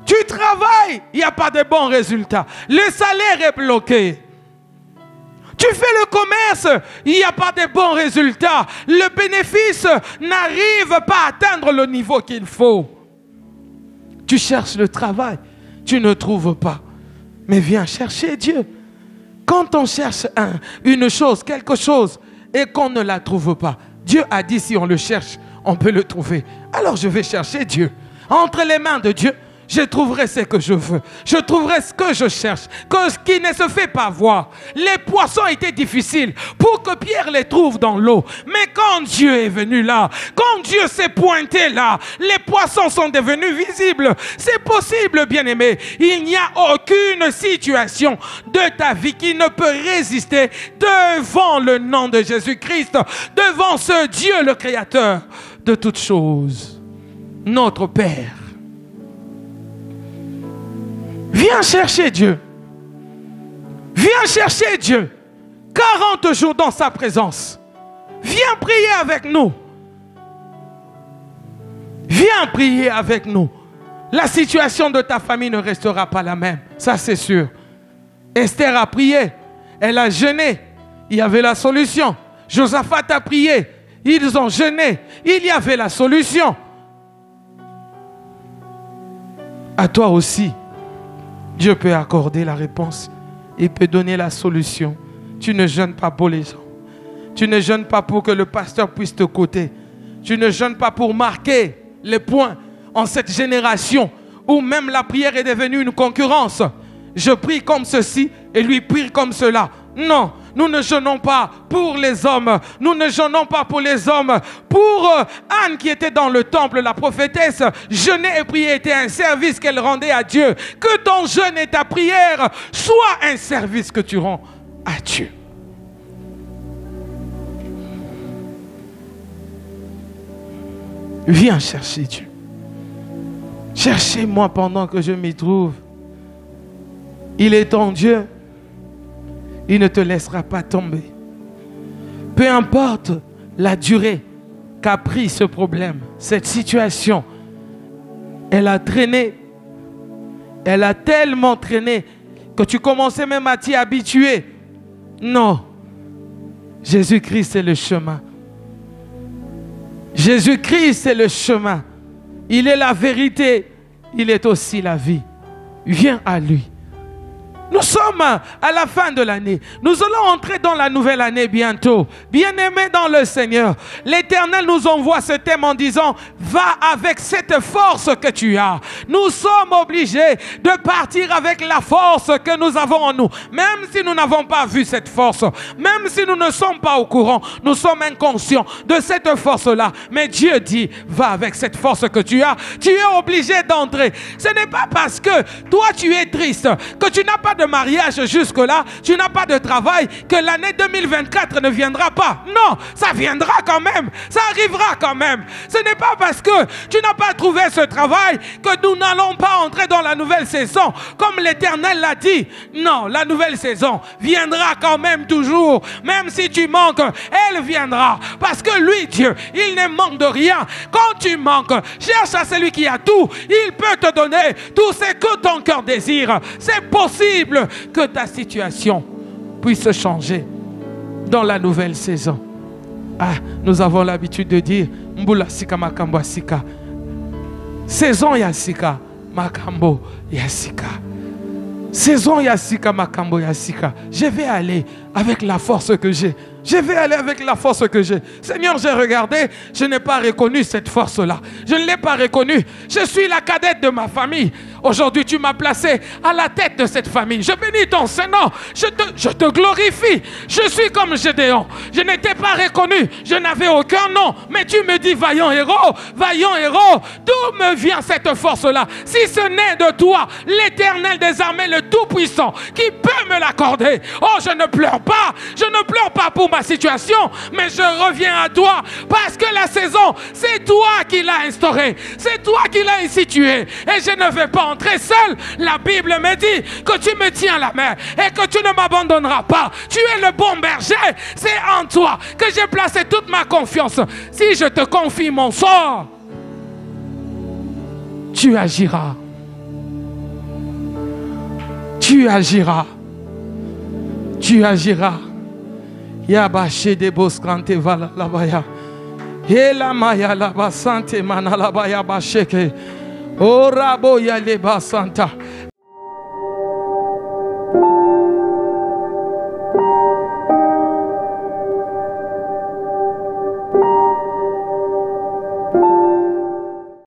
Tu travailles, il n'y a pas de bons résultats. Le salaire est bloqué. Tu fais le commerce, il n'y a pas de bons résultats. Le bénéfice n'arrive pas à atteindre le niveau qu'il faut. Tu cherches le travail, tu ne trouves pas. Mais viens chercher Dieu. Quand on cherche une chose, quelque chose, et qu'on ne la trouve pas, Dieu a dit si on le cherche, on peut le trouver. Alors je vais chercher Dieu. Entre les mains de Dieu, je trouverai ce que je veux. Je trouverai ce que je cherche. Ce qui ne se fait pas voir. Les poissons étaient difficiles pour que Pierre les trouve dans l'eau. Mais quand Dieu est venu là, quand Dieu s'est pointé là, les poissons sont devenus visibles. C'est possible, bien-aimé. Il n'y a aucune situation de ta vie qui ne peut résister devant le nom de Jésus-Christ, devant ce Dieu le Créateur de toutes choses, notre Père. Viens chercher Dieu. Viens chercher Dieu. 40 jours dans sa présence. Viens prier avec nous. Viens prier avec nous. La situation de ta famille ne restera pas la même. Ça, c'est sûr. Esther a prié. Elle a jeûné. Il y avait la solution. Josaphat a prié. Ils ont jeûné. Il y avait la solution. À toi aussi. Dieu peut accorder la réponse. Il peut donner la solution. Tu ne jeûnes pas pour les gens. Tu ne jeûnes pas pour que le pasteur puisse te coter. Tu ne jeûnes pas pour marquer les points en cette génération où même la prière est devenue une concurrence. Je prie comme ceci et lui prie comme cela. Non, nous ne jeûnons pas pour les hommes. Nous ne jeûnons pas pour les hommes. Pour Anne qui était dans le temple, la prophétesse, jeûner et prier était un service qu'elle rendait à Dieu. Que ton jeûne et ta prière soient un service que tu rends à Dieu. Viens chercher Dieu. Cherchez-moi pendant que je m'y trouve. Il est ton Dieu. Il ne te laissera pas tomber. Peu importe la durée qu'a pris ce problème, cette situation, elle a traîné. Elle a tellement traîné que tu commençais même à t'y habituer. Non. Jésus-Christ est le chemin. Jésus-Christ est le chemin. Il est la vérité. Il est aussi la vie. Viens à lui. Nous sommes à la fin de l'année. Nous allons entrer dans la nouvelle année bientôt. Bien-aimés dans le Seigneur, l'Éternel nous envoie ce thème en disant « Va avec cette force que tu as ». Nous sommes obligés de partir avec la force que nous avons en nous. Même si nous n'avons pas vu cette force, même si nous ne sommes pas au courant, nous sommes inconscients de cette force-là. Mais Dieu dit « Va avec cette force que tu as ». Tu es obligé d'entrer. Ce n'est pas parce que toi tu es triste, que tu n'as pas de mariage jusque-là, tu n'as pas de travail, que l'année 2024 ne viendra pas. Non, ça viendra quand même. Ça arrivera quand même. Ce n'est pas parce que tu n'as pas trouvé ce travail que nous n'allons pas entrer dans la nouvelle saison. Comme l'Éternel l'a dit. Non, la nouvelle saison viendra quand même toujours. Même si tu manques, elle viendra. Parce que lui, Dieu, il ne manque de rien. Quand tu manques, cherche à celui qui a tout. Il peut te donner tout ce que ton cœur désire. C'est possible que ta situation puisse changer dans la nouvelle saison. Ah, nous avons l'habitude de dire Mbula sika makambo sika. Saison ya sika, makambo ya sika. Saison ya sika, makambo ya sika. Je vais aller avec la force que j'ai. Je vais aller avec la force que j'ai. Seigneur, j'ai regardé, je n'ai pas reconnu cette force-là. Je ne l'ai pas reconnue. Je suis la cadette de ma famille. Aujourd'hui, tu m'as placé à la tête de cette famille. Je bénis ton Saint-Nom. Je te glorifie. Je suis comme Gédéon. Je n'étais pas reconnu. Je n'avais aucun nom. Mais tu me dis, vaillant héros, vaillant héros. D'où me vient cette force-là? Si ce n'est de toi, l'Éternel des armées, le Tout-Puissant, qui peut me l'accorder. Oh, je ne pleure pas. Je ne pleure pas pour ma situation, mais je reviens à toi parce que la saison, c'est toi qui l'as instaurée, c'est toi qui l'as instituée et je ne vais pas rentrer seul, la Bible me dit que tu me tiens la main et que tu ne m'abandonneras pas. Tu es le bon berger. C'est en toi que j'ai placé toute ma confiance. Si je te confie mon sort, tu agiras. Tu agiras. Tu agiras. Yabaché de Boscante vala labaya. Ela maya la basante mana labaya basheke. Orabo ya le basanta.